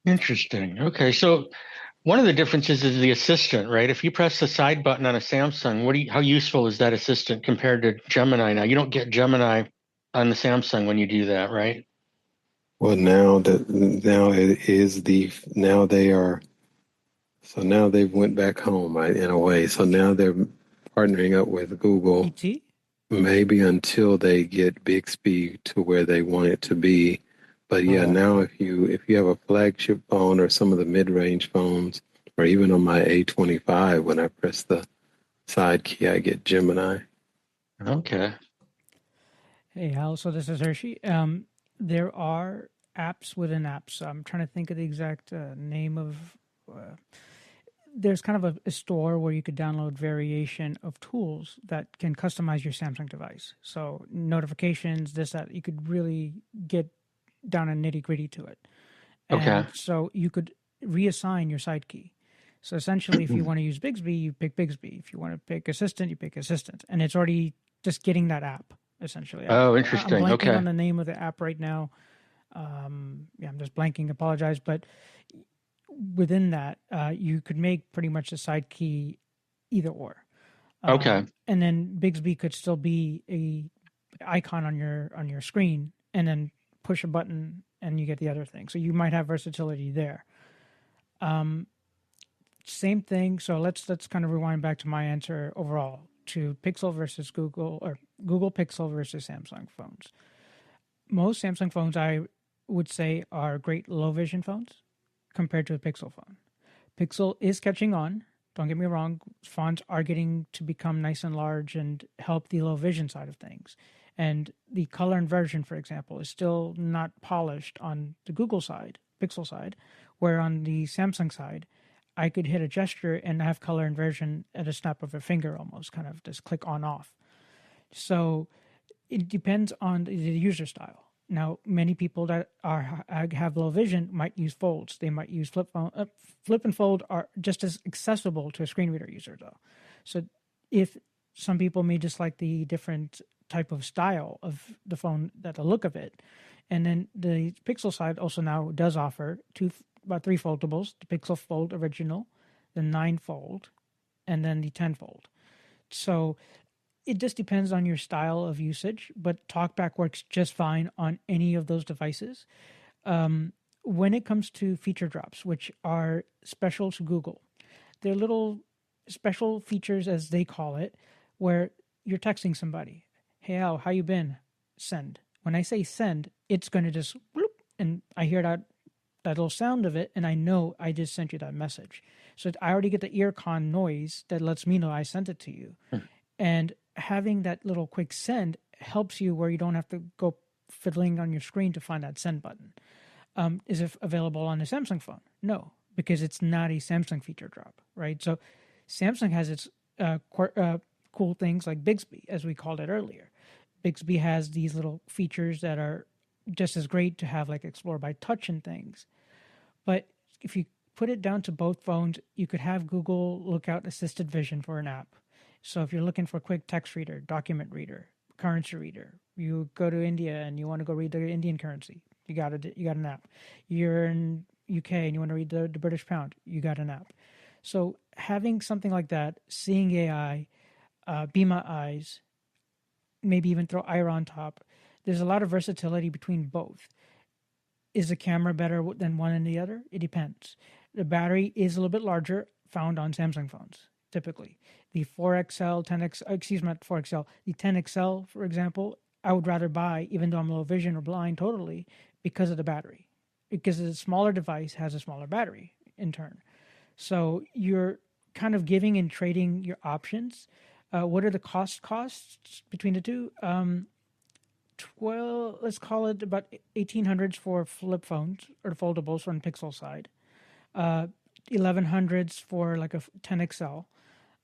Interesting. Okay, so one of the differences is the assistant, right? If you press the side button on a Samsung, how useful is that assistant compared to Gemini? Now, you don't get Gemini on the Samsung when you do that, right? Well, now they've went back home, right, in a way. So now they're partnering up with Google, maybe until they get Bixby to where they want it to be. But yeah, now if you have a flagship phone or some of the mid-range phones, or even on my A25, when I press the side key, I get Gemini. Okay. Hey, Hal. So this is Hershey. There are apps within apps. I'm trying to think of the exact name of. There's kind of a store where you could download variation of tools that can customize your Samsung device. So notifications, this, that, you could really get down and nitty gritty to it. And so you could reassign your side key. So essentially, if you want to use Bixby, you pick Bixby. If you want to pick Assistant, you pick Assistant. And it's already just getting that app, essentially. Oh, interesting. I'm blanking on the name of the app right now. I'm just blanking. Apologize. But within that, you could make pretty much the side key either or. And then Bixby could still be a icon on your screen, and then push a button and you get the other thing. So you might have versatility there. Same thing. So let's kind of rewind back to my answer overall to Pixel versus Google, or Google Pixel versus Samsung phones. Most Samsung phones I would say are great low vision phones compared to a Pixel phone. Pixel is catching on. Don't get me wrong. Fonts are getting to become nice and large and help the low vision side of things. And the color inversion, for example, is still not polished on the Google side, Pixel side, where on the Samsung side, I could hit a gesture and have color inversion at a snap of a finger almost, kind of just click on off. So it depends on the user style. Now, many people that have low vision might use folds. They might use flip and fold are just as accessible to a screen reader user, though. So if some people may just like the different type of style of the phone, that the look of it. And then the Pixel side also now does offer about 3 foldables: the Pixel Fold Original, the 9 Fold, and then the 10 Fold. So it just depends on your style of usage, but TalkBack works just fine on any of those devices. When it comes to feature drops, which are special to Google, they're little special features, as they call it, where you're texting somebody. Hey, Al, how you been? Send. When I say send, it's going to just bloop, and I hear that little sound of it, and I know I just sent you that message. So I already get the ear con noise that lets me know I sent it to you. And having that little quick send helps you where you don't have to go fiddling on your screen to find that send button. Is it available on a Samsung phone? No, because it's not a Samsung feature drop, right? So Samsung has its cool things like Bixby, as we called it earlier. Bixby has these little features that are just as great to have, like Explore by Touch and things. But if you put it down to both phones, you could have Google Lookout Assisted Vision for an app. So if you're looking for a quick text reader, document reader, currency reader, you go to India and you want to go read the Indian currency, you got an app. You're in UK and you want to read the British pound, you got an app. So having something like that, seeing AI, Be My Eyes, maybe even throw Ira on top, there's a lot of versatility between both. Is the camera better than one and the other? It depends. The battery is a little bit larger, found on Samsung phones. Typically, the 4XL, 10X, excuse me, not 4XL, the 10XL, for example, I would rather buy, even though I'm low vision or blind totally, because of the battery. Because a smaller device has a smaller battery in turn. So you're kind of giving and trading your options. What are the costs between the two? Let's call it about 1800s for flip phones or foldables on Pixel side. 1100s for like a 10XL.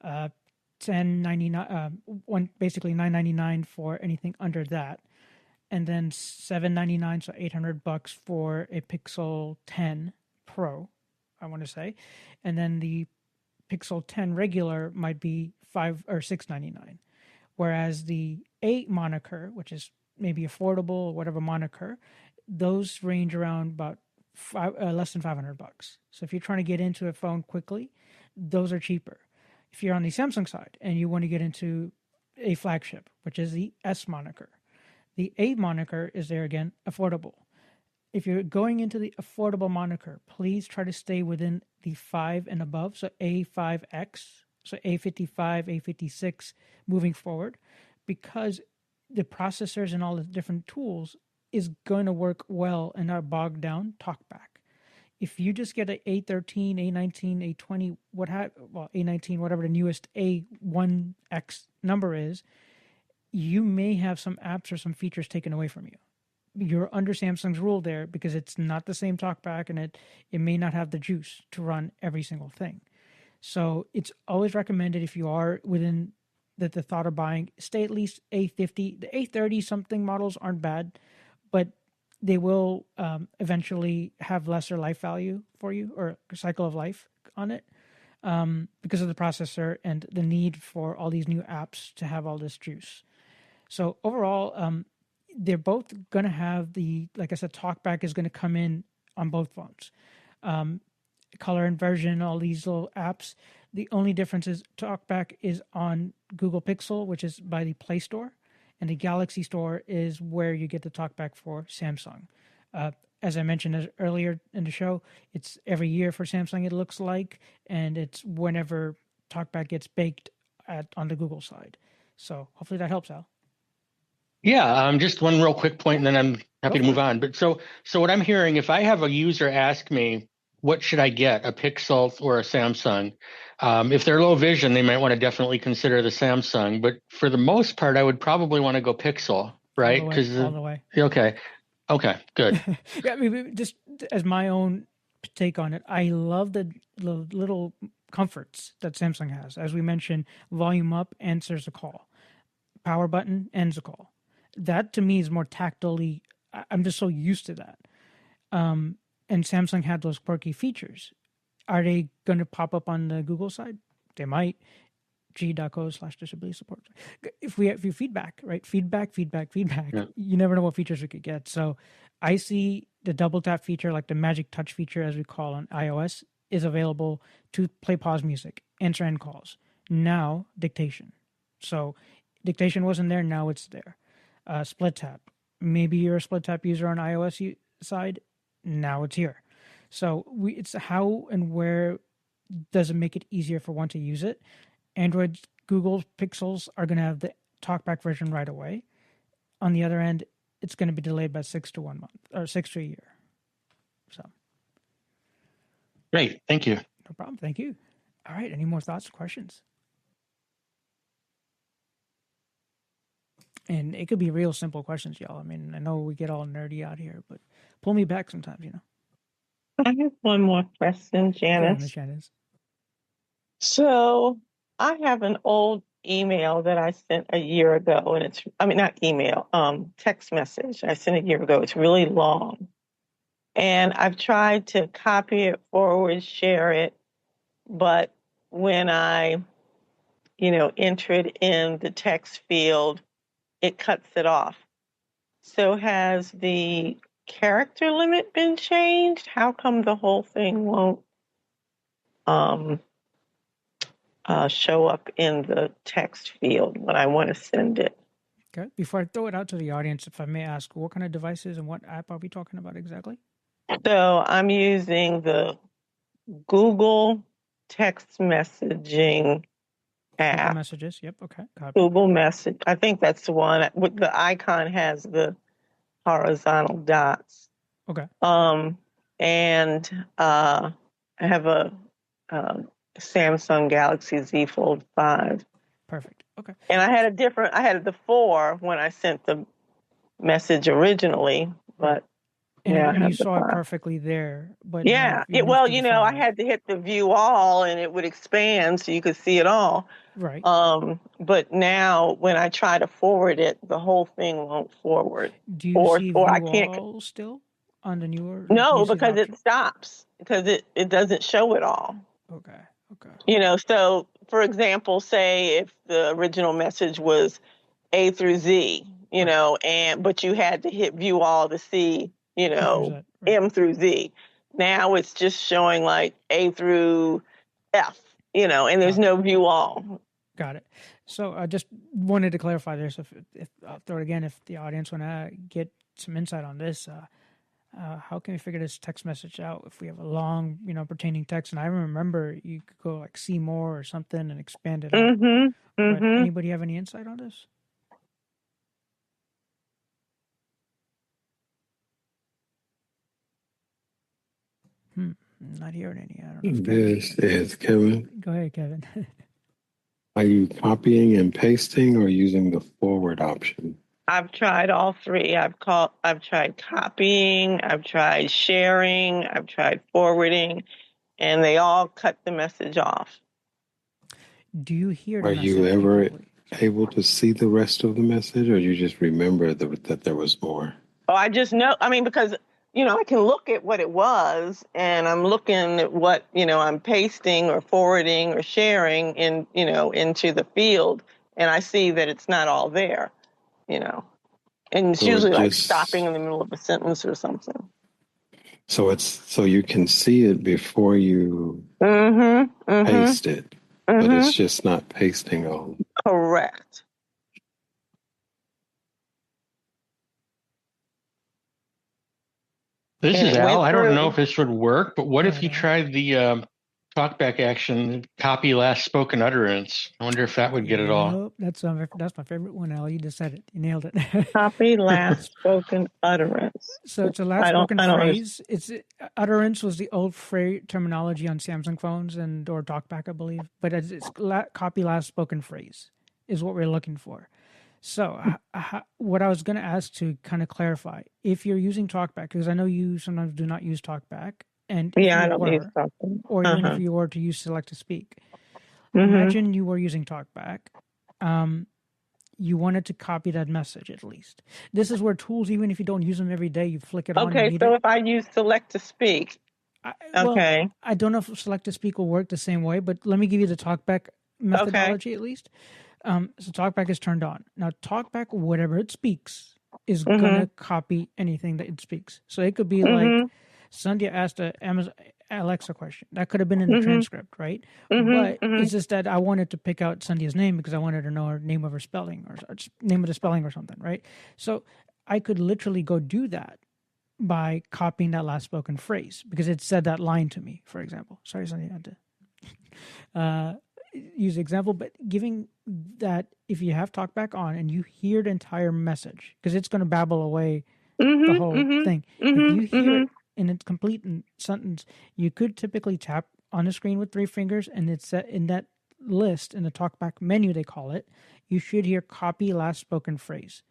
1099 basically $999 for anything under that, and then $799, so $800 for a Pixel 10 Pro, I want to say, and then the Pixel 10 regular might be $5 or $699, whereas the A moniker, which is maybe affordable or whatever moniker, those range around about less than $500. So if you're trying to get into a phone quickly, those are cheaper. If you're on the Samsung side and you want to get into a flagship, which is the S moniker, the A moniker is there again, affordable. If you're going into the affordable moniker, please try to stay within the 5 and above, so A5X, so A55, A56 moving forward, because the processors and all the different tools is going to work well and not bogged down TalkBack. If you just get an A13, A19, A20, A19, whatever the newest A1X number is, you may have some apps or some features taken away from you. You're under Samsung's rule there because it's not the same TalkBack, and it may not have the juice to run every single thing. So it's always recommended, if you are within the thought of buying, stay at least A50. The A30 something models aren't bad, but they will eventually have lesser life value for you, or cycle of life on it, because of the processor and the need for all these new apps to have all this juice. So overall, they're both going to have like I said, TalkBack is going to come in on both phones. Color inversion, all these little apps. The only difference is TalkBack is on Google Pixel, which is by the Play Store. And the Galaxy Store is where you get the TalkBack for Samsung. As I mentioned earlier in the show, it's every year for Samsung, it looks like, and it's whenever TalkBack gets baked on the Google side. So hopefully that helps, Al. Yeah, just one real quick point, and then I'm happy to move on. But so what I'm hearing, if I have a user ask me, what should I get, a Pixel or a Samsung? If they're low vision, they might want to definitely consider the Samsung. But for the most part, I would probably want to go Pixel, right? All the way. Okay, good. Yeah, I mean, just as my own take on it, I love the little comforts that Samsung has. As we mentioned, volume up answers a call, power button ends a call. That to me is more tactily. I'm just so used to that. And Samsung had those quirky features. Are they going to pop up on the Google side? They might. g.co/disability support. If we have feedback, right? Feedback. Yeah. You never know what features we could get. So I see the double tap feature, like the magic touch feature, as we call on iOS, is available to play pause music, answer end calls. Now dictation. So dictation wasn't there. Now it's there. Split tap. Maybe you're a split tap user on iOS side. Now it's here. So it's how and where does it make it easier for one to use it. Android, Google Pixels are going to have the talkback version right away. On the other end, it's going to be delayed by 6 to 1 month or 6 to a year. So, great, thank you. No problem. Thank you. All right. Any more thoughts or questions? And it could be real simple questions, y'all. I mean, I know we get all nerdy out here, but pull me back sometimes, you know. I have one more question, Janice. Janice. So I have an old email that I sent a year ago, and not email, text message I sent a year ago. It's really long. And I've tried to copy it, forward, share it, but when I, enter it in the text field, it cuts it off. So has the character limit been changed? How come the whole thing won't show up in the text field when I want to send it? Okay. Before I throw it out to the audience, if I may ask, what kind of devices and what app are we talking about exactly? So I'm using the Google text messaging app. Google Messages. Yep. Okay. Copy. Google Message. I think that's the one. With the icon has the horizontal dots. Okay. And I have a Samsung Galaxy Z Fold 5. Perfect. Okay. And I had the 4 when I sent the message originally, but and you saw it perfectly there. But yeah, I had to hit the view all, and it would expand so you could see it all. Right. But now when I try to forward it, the whole thing won't forward. Do you see view all still on the newer? No, because it stops because it doesn't show it all. Okay. So for example, say if the original message was A through Z, but you had to hit view all to see, M through Z. Now it's just showing like A through F, and there's no view all. Got it. So I just wanted to clarify this. If I'll throw it again, if the audience want to get some insight on this, how can we figure this text message out if we have a long, pertaining text? And I remember you could go like see more or something and expand it out. But anybody have any insight on this? Not hearing any. I don't know. This is Kevin. Go ahead, Kevin. Are you copying and pasting or using the forward option? I've tried all three. I've tried copying, I've tried sharing, I've tried forwarding, and they all cut the message off. Do you hear the Are you ever able to see the rest of the message, or you just remember that there was more? Oh, I just know. I mean, because I can look at what it was, and I'm looking at what I'm pasting or forwarding or sharing into the field, and I see that it's not all there. And it's usually like stopping in the middle of a sentence or something. So you can see it before you paste it, but it's just not pasting all. Correct. This is Al. I don't know if this would work, but what if you tried the talkback action, copy last spoken utterance. I wonder if that would get it all. That's my favorite one, Al. You just said it. You nailed it. Copy last spoken utterance. So it's a last I don't spoken phrase. It's utterance was the old terminology on Samsung phones and or TalkBack, I believe. But it's copy last spoken phrase is what we're looking for. So what I was going to ask to kind of clarify, if you're using TalkBack, because I know you sometimes do not use TalkBack, and if I you don't were, use TalkBack. or even if you were to use Select to Speak, Mhm. imagine you were using TalkBack. You wanted to copy that message at least. This is where tools, even if you don't use them every day, you flick it on. Okay, so if I use Select to Speak, okay. I don't know if Select to Speak will work the same way, but let me give you the TalkBack methodology at least. So TalkBack is turned on. Now TalkBack, whatever it speaks, is gonna copy anything that it speaks. So it could be like Sandhya asked a Amazon Alexa question. That could have been in the transcript, right? But it's just that I wanted to pick out Sandhya's name because I wanted to know her name of her spelling or name of the spelling or something, right? So I could literally go do that by copying that last spoken phrase because it said that line to me, for example. Sorry, Sandhya, I had to use the example, but giving that if you have TalkBack on and you hear the entire message, because it's going to babble away the whole thing. If you hear it in its complete sentence, you could typically tap on the screen with 3 fingers, and it's set in that list in the TalkBack menu, they call it. You should hear copy last spoken phrase.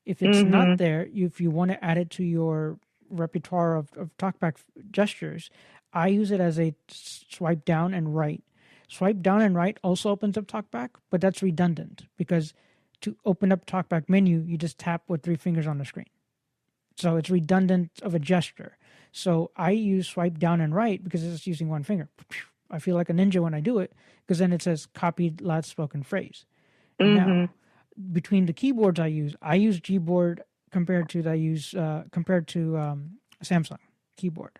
If it's not there, if you want to add it to your repertoire of TalkBack gestures, I use it as a swipe down and right. Swipe down and right also opens up TalkBack, but that's redundant because to open up TalkBack menu, you just tap with 3 fingers on the screen. So it's redundant of a gesture. So I use swipe down and right because it's using 1 finger. I feel like a ninja when I do it because then it says copied last spoken phrase. Now, between the keyboards I use Gboard compared to Samsung keyboard.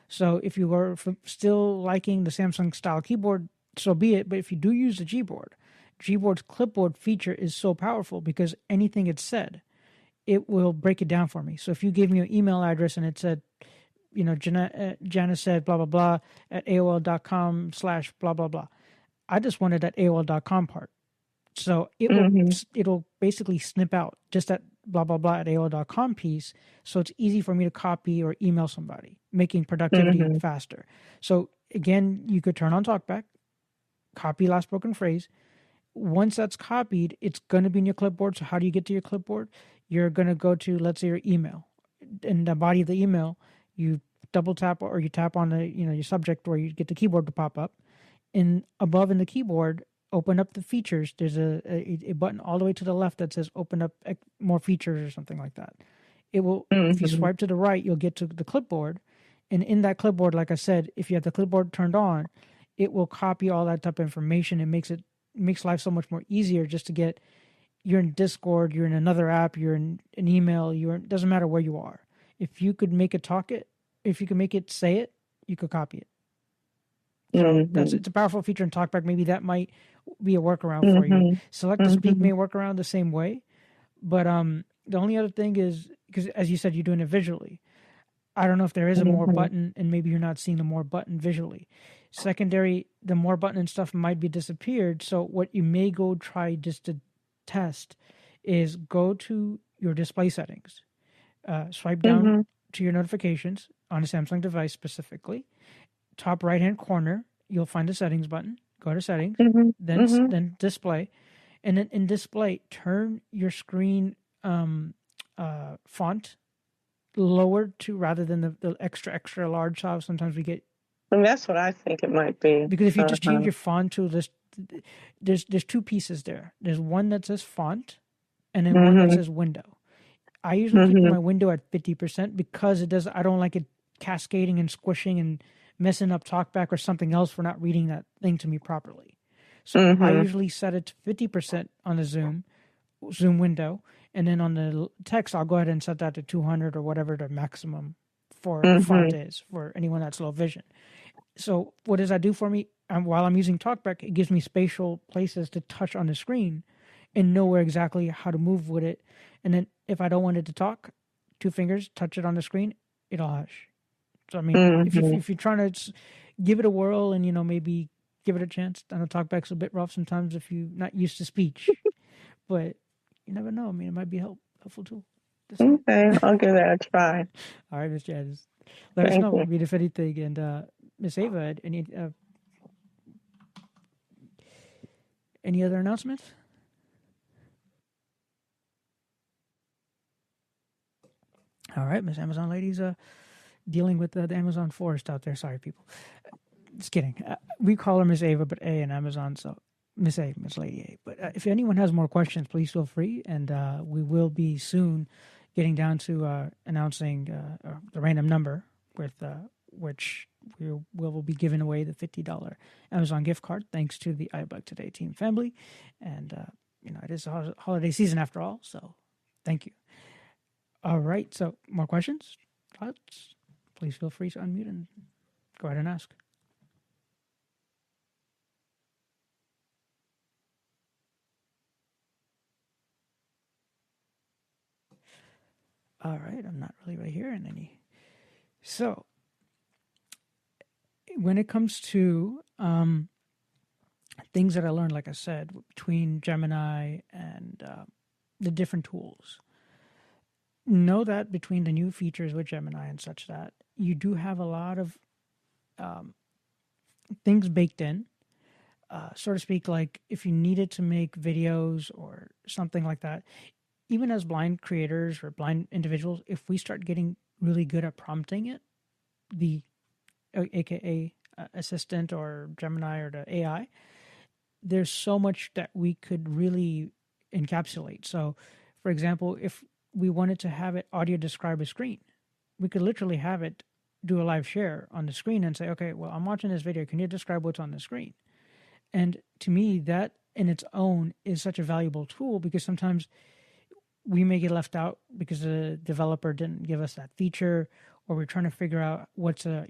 So if you are still liking the Samsung style keyboard, so be it. But if you do use the Gboard's clipboard feature is so powerful because anything it said, it will break it down for me. So if you gave me your email address and it said, Jana said blah, blah, blah at AOL.com/blah, blah, blah. I just wanted that AOL.com part. So it'll basically snip out just that blah, blah, blah at AOL.com piece. So it's easy for me to copy or email somebody, making productivity faster. So again, you could turn on TalkBack, copy last spoken phrase. Once that's copied, it's going to be in your clipboard. So how do you get to your clipboard? You're going to go to, let's say, your email. In the body of the email, you double tap or you tap on the, your subject where you get the keyboard to pop up. And above in the keyboard, open up the features. There's a button all the way to the left that says open up more features or something like that. It will, if you swipe to the right, you'll get to the clipboard. And in that clipboard, like I said, if you have the clipboard turned on, it will copy all that type of information. It makes life so much more easier just to get, you're in Discord, you're in another app, you're in an email, it doesn't matter where you are. If you could make it talk it, if you could make it say it, you could copy it. So it's a powerful feature in TalkBack. Maybe that might be a workaround for you. Select to Speak may work around the same way. But the only other thing is, because as you said, you're doing it visually. I don't know if there is a more button and maybe you're not seeing the more button visually. Secondary, the more button and stuff might be disappeared. So what you may go try just to test is go to your display settings, swipe down to your notifications on a Samsung device specifically. Top right-hand corner, you'll find the settings button. Go to settings, then display. And then in display, turn your screen font lower to rather than the extra large size. Sometimes we get. And that's what I think it might be. Because if you just change your font to this, there's 2 pieces there. There's one that says font, and then one that says window. I usually keep my window at 50% because I don't like it cascading and squishing and messing up TalkBack or something else for not reading that thing to me properly. So I usually set it to 50% on the Zoom window, and then on the text, I'll go ahead and set that to 200 or whatever the maximum for font is for anyone that's low vision. So what does that do for me? While I'm using TalkBack, it gives me spatial places to touch on the screen and know where exactly how to move with it. And then if I don't want it to talk, 2 fingers, touch it on the screen, it'll hush. So, I mean, if you're trying to give it a whirl and, maybe give it a chance. I know talkback's a bit rough sometimes if you're not used to speech, but you never know. I mean, it might be helpful tool. Okay, I'll give that a try. All right, Miss Janice. Let us Thank know. you. I mean, if anything. And Miss Ava, any other announcements? All right, Miss Amazon ladies, dealing with the Amazon forest out there. Sorry, people. Just kidding. We call her Miss Ava, but A in Amazon, so Miss A, Miss Lady A. But if anyone has more questions, please feel free, and we will be soon getting down to announcing the random number with which we will be giving away the $50 Amazon gift card, thanks to the iBug Today team family. And, it is a holiday season after all, so thank you. All right, so more questions? Thoughts? Please feel free to unmute and go ahead and ask. All right, I'm not really hearing any. So, when it comes to things that I learned, like I said, between Gemini and the different tools, know that between the new features with Gemini and such, that you do have a lot of things baked in, so to speak. Like if you needed to make videos or something like that, even as blind creators or blind individuals, if we start getting really good at prompting it, the AKA assistant or Gemini or the AI, there's so much that we could really encapsulate. So, for example, if we wanted to have it audio describe a screen, we could literally have it do a live share on the screen and say, okay, well, I'm watching this video. Can you describe what's on the screen? And to me, that in its own is such a valuable tool, because sometimes we may get left out because the developer didn't give us that feature, or we're trying to figure out what's a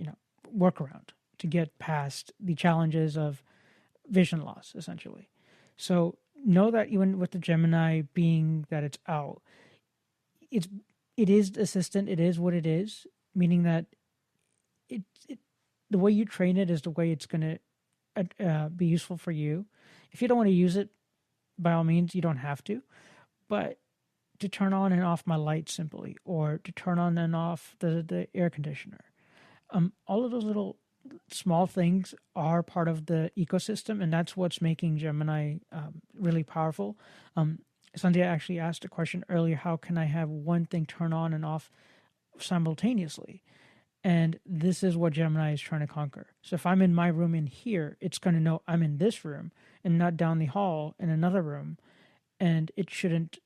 workaround to get past the challenges of vision loss, essentially. So know that even with the Gemini being that it's out, it is assistant. It is what it is, meaning that it the way you train it is the way it's going to be useful for you. If you don't want to use it, by all means, you don't have to. But to turn on and off my lights simply, or to turn on and off the air conditioner, all of those little small things are part of the ecosystem, and that's what's making Gemini really powerful. Sandia actually asked a question earlier: how can I have one thing turn on and off simultaneously? And this is what Gemini is trying to conquer. So if I'm in my room in here, it's going to know I'm in this room and not down the hall in another room, and it shouldn't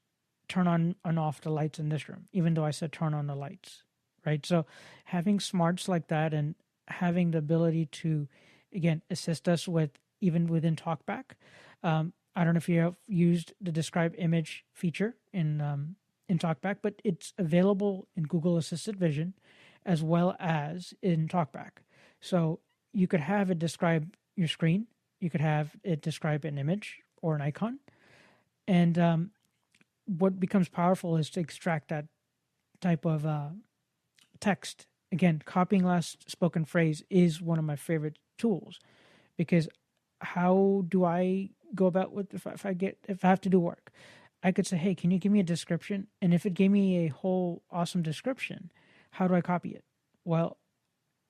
turn on and off the lights in this room, even though I said turn on the lights, right? So having smarts like that and having the ability to, again, assist us with even within TalkBack. I don't know if you have used the describe image feature in TalkBack, but it's available in Google Assisted Vision as well as in TalkBack. So you could have it describe your screen. You could have it describe an image or an icon. And what becomes powerful is to extract that type of text. Again, copying last spoken phrase is one of my favorite tools, because how do I go about with if I have to do work? I could say, hey, can you give me a description? And if it gave me a whole awesome description, how do I copy it? Well,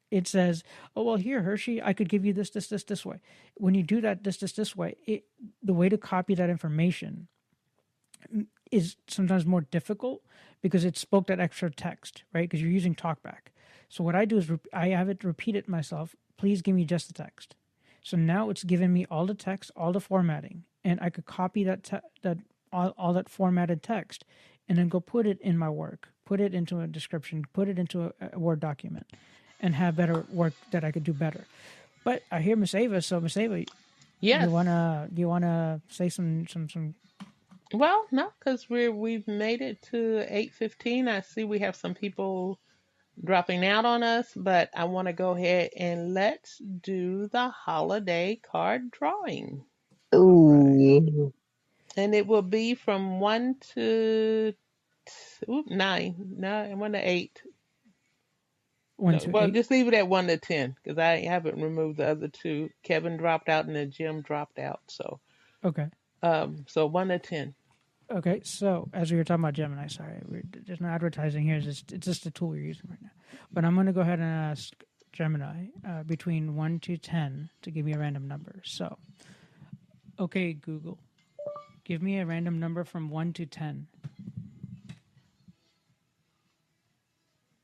it says, oh, well, here, Hershey, I could give you this way. When you do that, this way, the way to copy that information is sometimes more difficult because it spoke that extra text, right? Because you're using TalkBack. So what I do is I have it repeat it myself. Please give me just the text. So now it's given me all the text, all the formatting, and I could copy all that formatted text and then go put it in my work, put it into a description, put it into a Word document, and have better work that I could do better. But I hear Miss Ava, so Miss Ava, Yes. you wanna say some? Well, no, because we've made it to 8:15. I see we have some people dropping out on us, but I want to go ahead and let's do the holiday card drawing. Ooh, yeah. And it will be from 1 to 9. No, 1 to 8. 1 No, to well, 8. just leave it at 1 to 10 because I haven't removed the other two. Kevin dropped out and then Jim dropped out. So, Okay. so 1 to 10. Okay. So as we were talking about Gemini, sorry, there's no advertising here. It's just a tool we're using right now. But I'm going to go ahead and ask Gemini between 1 to 10 to give me a random number. So, okay, Google, give me a random number from 1 to 10.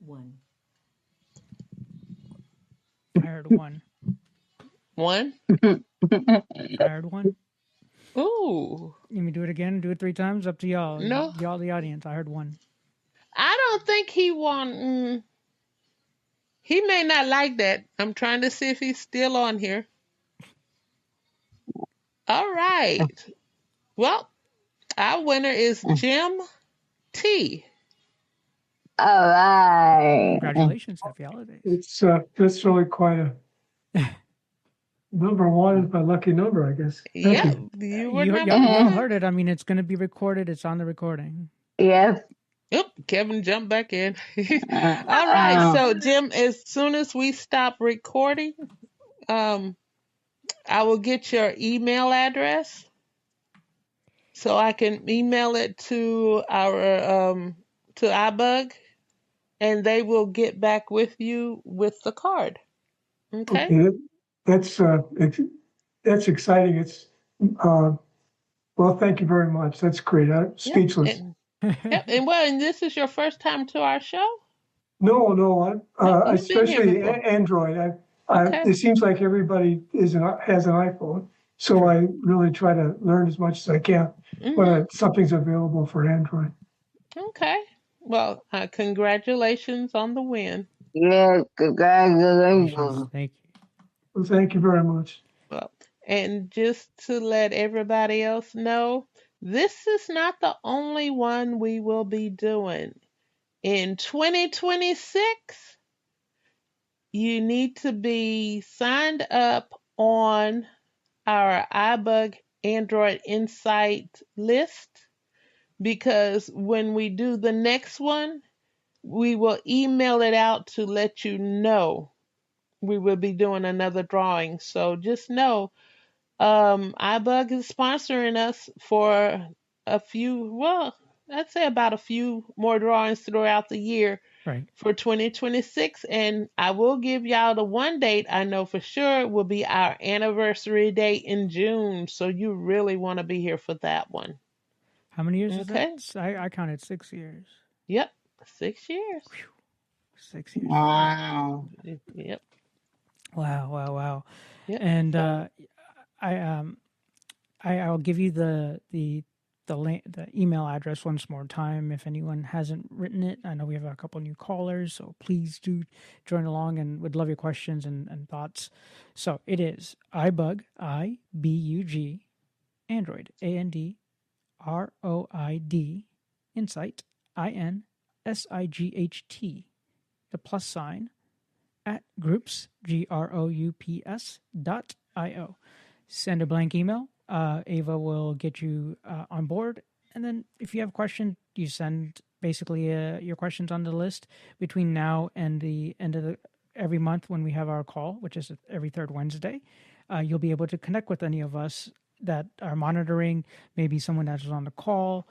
1. I heard 1. 1? I heard 1. Ooh. Let me do it again. Do it 3 times. Up to y'all. No. Y'all, the audience. I heard 1. I don't think he want. He may not like that. I'm trying to see if he's still on here. All right. Well, our winner is Jim T. All right. Congratulations. Happy holidays. It's that's really quite a number one is my lucky number, I guess. Thank Yeah, you. you were You number all one. heard it. I mean, it's going to be recorded. It's on the recording. Yes. Yep, Kevin jumped back in. All right, so Jim, as soon as we stop recording, I will get your email address so I can email it to our to iBug, and they will get back with you with the card. Okay. Okay, that's exciting. It's well, thank you very much. That's great. I'm speechless. Yep, and this is your first time to our show? No, No, you've been here especially before. Android. Okay. It seems like everybody has an iPhone, so I really try to learn as much as I can when something's available for Android. Okay. Well, congratulations on the win. Yeah, congratulations. Thank you. Well, thank you very much. Well, and just to let everybody else know, this is not the only one we will be doing. In 2026, you need to be signed up on our iBug Android Insight list because when we do the next one, we will email it out to let you know we will be doing another drawing. So just know iBug is sponsoring us for a few, well, I'd say about a few more drawings throughout the year for 2026. And I will give y'all the one date I know for sure will be our anniversary date in June. So you really want to be here for that one. How many years is that? I counted 6 years. Yep, 6 years. 6 years. Wow. Yep. Wow. Yep. And I'll give you the email address once more time if anyone hasn't written it. I know we have a couple new callers, so please do join along and would love your questions and thoughts. So it is iBug, IBUG, Android, ANDROID, Insight, INSIGHT, the plus sign, at groups, GROUPS.io. Send a blank email. Ava will get you on board. And then if you have questions, you send basically your questions on the list between now and the end of every month when we have our call, which is every third Wednesday. You'll be able to connect with any of us that are monitoring, maybe someone that was on the call.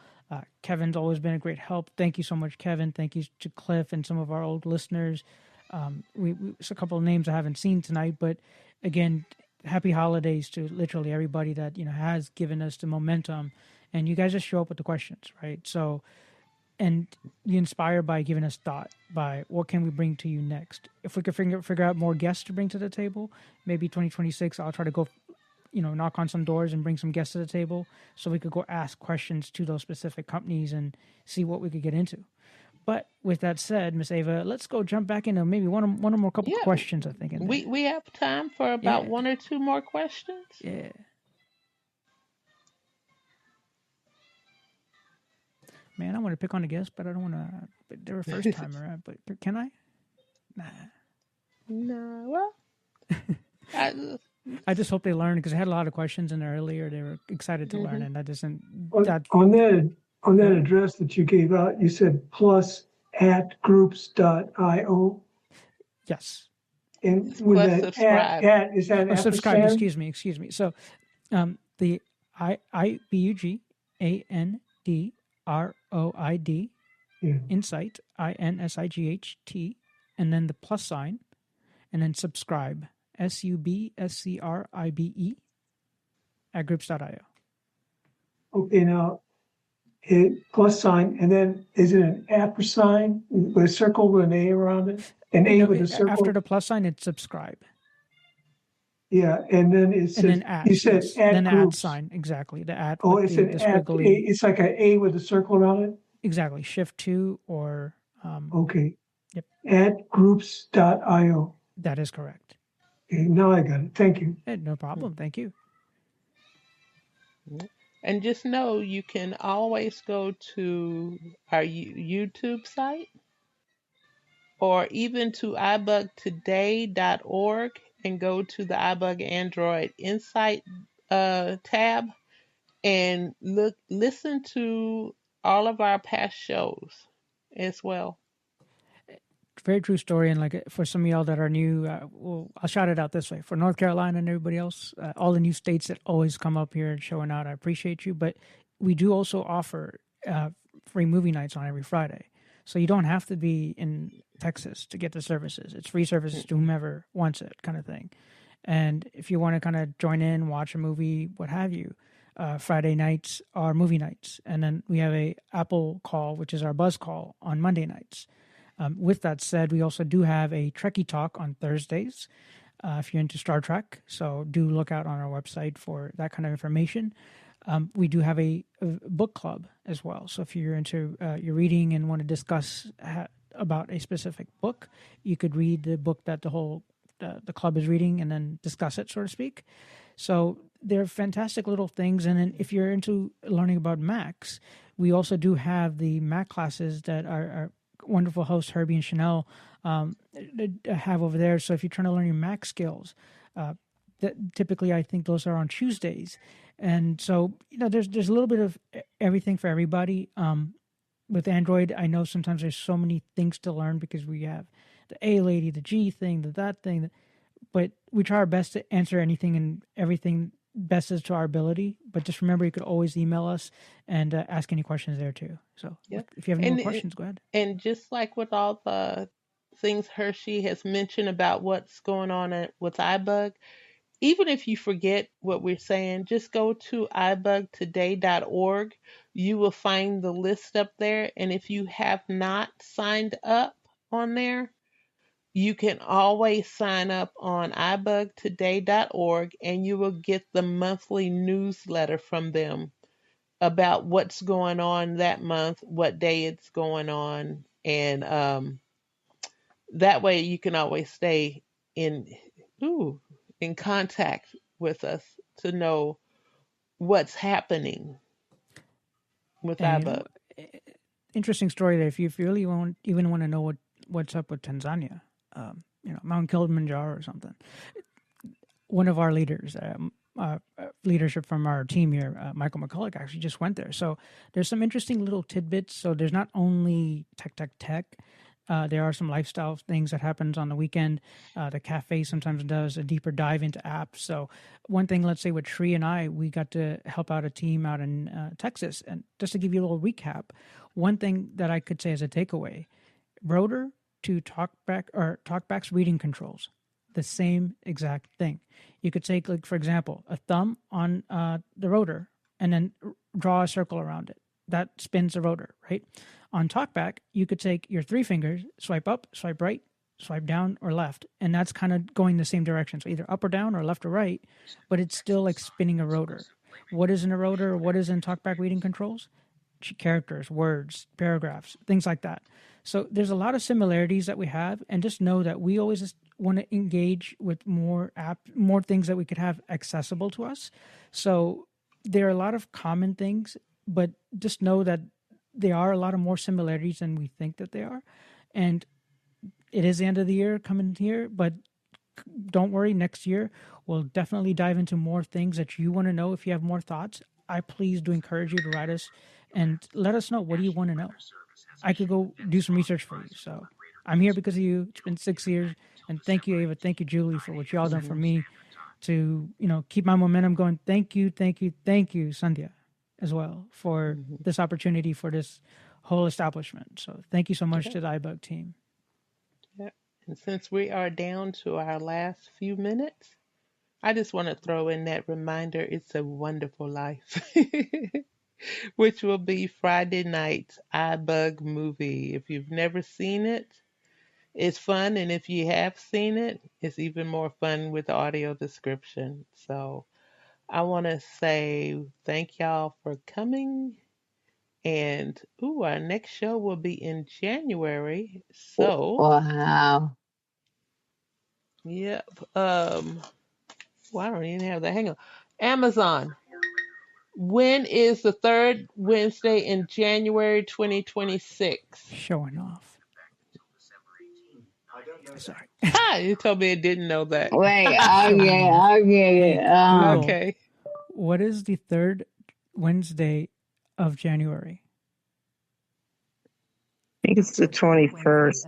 Kevin's always been a great help. Thank you so much, Kevin. Thank you to Cliff and some of our old listeners. It's a couple of names I haven't seen tonight, but again, happy holidays to literally everybody that has given us the momentum, and you guys just show up with the questions, right? So, and you inspire by giving us thought by what can we bring to you next. If we could figure out more guests to bring to the table, maybe 2026, I'll try to go, knock on some doors and bring some guests to the table so we could go ask questions to those specific companies and see what we could get into. But with that said, Miss Ava, let's go jump back into maybe one or more couple questions, I think. We have time for about one or two more questions. Yeah. Man, I want to pick on a guest, but I don't want to. But they're a first timer, but can I? Nah. No. Well, I just hope they learn because I had a lot of questions in there earlier. They were excited to learn, and that doesn't. On that address that you gave out, you said plus@groups.io. Yes. And It's with plus that subscribe. is that Oh, subscribe. ampersand? Excuse me. So, the IBUGANDROID Yeah. Insight INSIGHT, and then the plus sign, and then subscribe SUBSCRIBE at groups.io. Okay, now plus sign, and then is it an ampersand with a circle with an A around it? An A No, with a circle? after the plus sign, it's subscribe. Yeah, and then it And says, then at, you said yes. at Then the at groups. sign, exactly. The at Oh, with it's the an at, squiggly. it's like an A with a circle around it? Exactly. Shift 2 or. Okay. Yep. At groups.io. That is correct. Okay, now I got it. Thank you. No problem. Thank you. And just know you can always go to our YouTube site or even to ibugtoday.org and go to the iBug Android Insight tab and listen to all of our past shows as well. Very true story. And like for some of y'all that are new, well, I'll shout it out this way. For North Carolina and everybody else, all the new states that always come up here and showing out, I appreciate you. But we do also offer free movie nights on every Friday. So you don't have to be in Texas to get the services. It's free services to whomever wants it, kind of thing. And if you want to kind of join in, watch a movie, what have you, Friday nights are movie nights. And then we have a Apple call, which is our buzz call on Monday nights. With that said, we also do have a Trekkie Talk on Thursdays if you're into Star Trek. So do look out on our website for that kind of information. We do have a book club as well. So if you're into your reading and want to discuss about a specific book, you could read the book that the club is reading and then discuss it, so to speak. So they're fantastic little things. And then if you're into learning about Macs, we also do have the Mac classes that our wonderful hosts Herbie and Chanel have over there. So if you're trying to learn your Mac skills, typically I think those are on Tuesdays. And so, there's a little bit of everything for everybody. With Android, I know sometimes there's so many things to learn because we have the A lady, the G thing, that thing, but we try our best to answer anything and everything best as to our ability. But just remember, you could always email us and ask any questions there too. So if you have any more questions, go ahead. And just like with all the things Hershey has mentioned about what's going on with iBug, even if you forget what we're saying, just go to ibugtoday.org. You will find the list up there. And if you have not signed up on there, you can always sign up on ibugtoday.org and you will get the monthly newsletter from them about what's going on that month, what day it's going on. And that way you can always stay in contact with us to know what's happening with iBug. Interesting story there. If you really want to know what's up with Tanzania, Mount Kilimanjaro or something. One of our leaders, leadership from our team here, Michael McCulloch, actually just went there. So there's some interesting little tidbits. So there's not only tech. There are some lifestyle things that happens on the weekend. The cafe sometimes does a deeper dive into apps. So one thing, let's say with Sri and I, we got to help out a team out in Texas. And just to give you a little recap, one thing that I could say as a takeaway, Rotor to TalkBack's reading controls, the same exact thing. You could take, like, for example, a thumb on the rotor and then draw a circle around it. That spins the rotor, right? On TalkBack, you could take your 3 fingers, swipe up, swipe right, swipe down, or left, and that's kind of going the same direction. So either up or down or left or right, but it's still like spinning a rotor. What is in a rotor? What is in TalkBack reading controls? Characters, words, paragraphs, things like that. So there's a lot of similarities that we have, and just know that we always just want to engage with more things that we could have accessible to us. So there are a lot of common things, but just know that there are a lot of more similarities than we think that they are. And it is the end of the year coming here, but don't worry, next year we'll definitely dive into more things that you want to know. If you have more thoughts, I please do encourage you to write us and let us know. What do you want to know? I could go do some research for you. So I'm here because of you. It's been 6 years. And thank you, Ava. Thank you, Julie, for what y'all done for me to, keep my momentum going. Thank you, Sandhya, as well, for this opportunity for this whole establishment. So thank you so much to the iBug team. Yep. And since we are down to our last few minutes, I just want to throw in that reminder, It's a Wonderful Life, which will be Friday night's iBug movie. If you've never seen it, it's fun. And if you have seen it, it's even more fun with the audio description. So I want to say thank y'all for coming. And our next show will be in January. So, Wow. yep. I don't even have that. Hang on. Amazon. When is the third Wednesday in January 2026? Showing off. Sorry. You told me it didn't know that. Wait, I'll get Hey, it. Google, Okay. what is the third Wednesday of January? I think it's the 21st.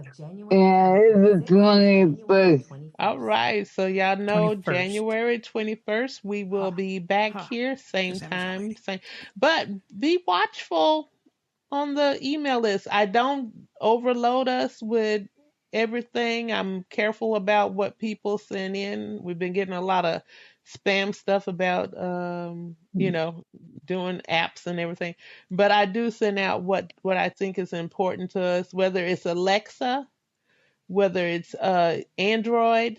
Yeah, it's the 21st. All right. So y'all know 21st. January 21st, we will be back here, same time, same. But be watchful on the email list. I don't overload us with everything. I'm careful about what people send in. We've been getting a lot of spam stuff about doing apps and everything. But I do send out what I think is important to us, whether it's Alexa, whether it's Android,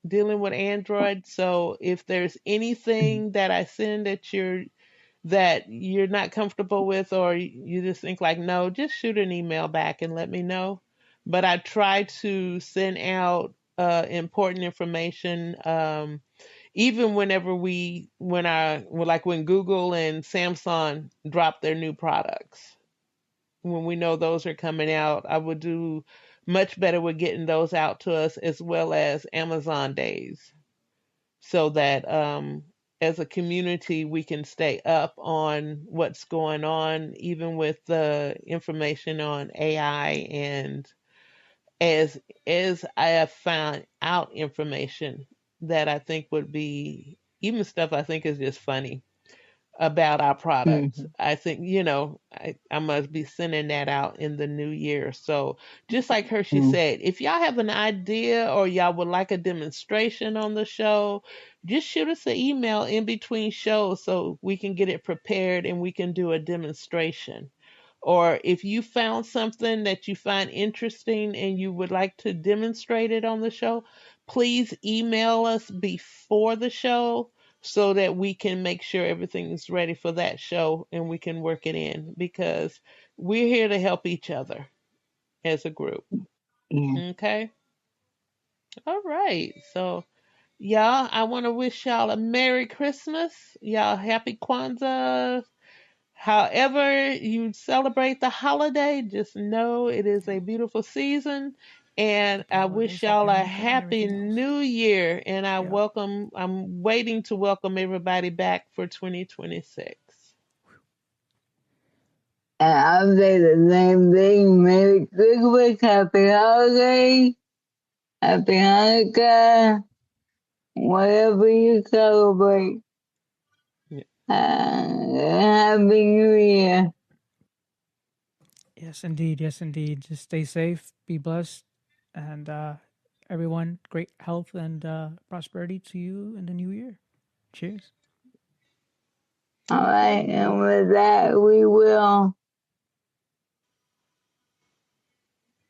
dealing with Android. So if there's anything that I send that you're not comfortable with, or you just think like, no, just shoot an email back and let me know. But I try to send out important information, even whenever when Google and Samsung drop their new products. When we know those are coming out, I would do much better with getting those out to us, as well as Amazon days, so that as a community we can stay up on what's going on, even with the information on AI. And as I have found out information that I think would be, even stuff I think is just funny about our products. I think, I must be sending that out in the new year. So just like Hershey said, if y'all have an idea or y'all would like a demonstration on the show, just shoot us an email in between shows so we can get it prepared and we can do a demonstration. Or if you found something that you find interesting and you would like to demonstrate it on the show, please email us before the show so that we can make sure everything is ready for that show and we can work it in, because we're here to help each other as a group. Okay? All right. So, y'all, I want to wish y'all a Merry Christmas. Y'all, Happy Kwanzaa. However you celebrate the holiday, just know it is a beautiful season. And I wish y'all a happy new year. And I'm waiting to welcome everybody back for 2026. And I'll say the same thing. Merry Christmas, Happy Holiday, Happy Hanukkah, whatever you celebrate. Happy New Year. Yes, indeed. Yes, indeed. Just stay safe, be blessed, and everyone, great health and prosperity to you in the new year. Cheers. All right, and with that, we will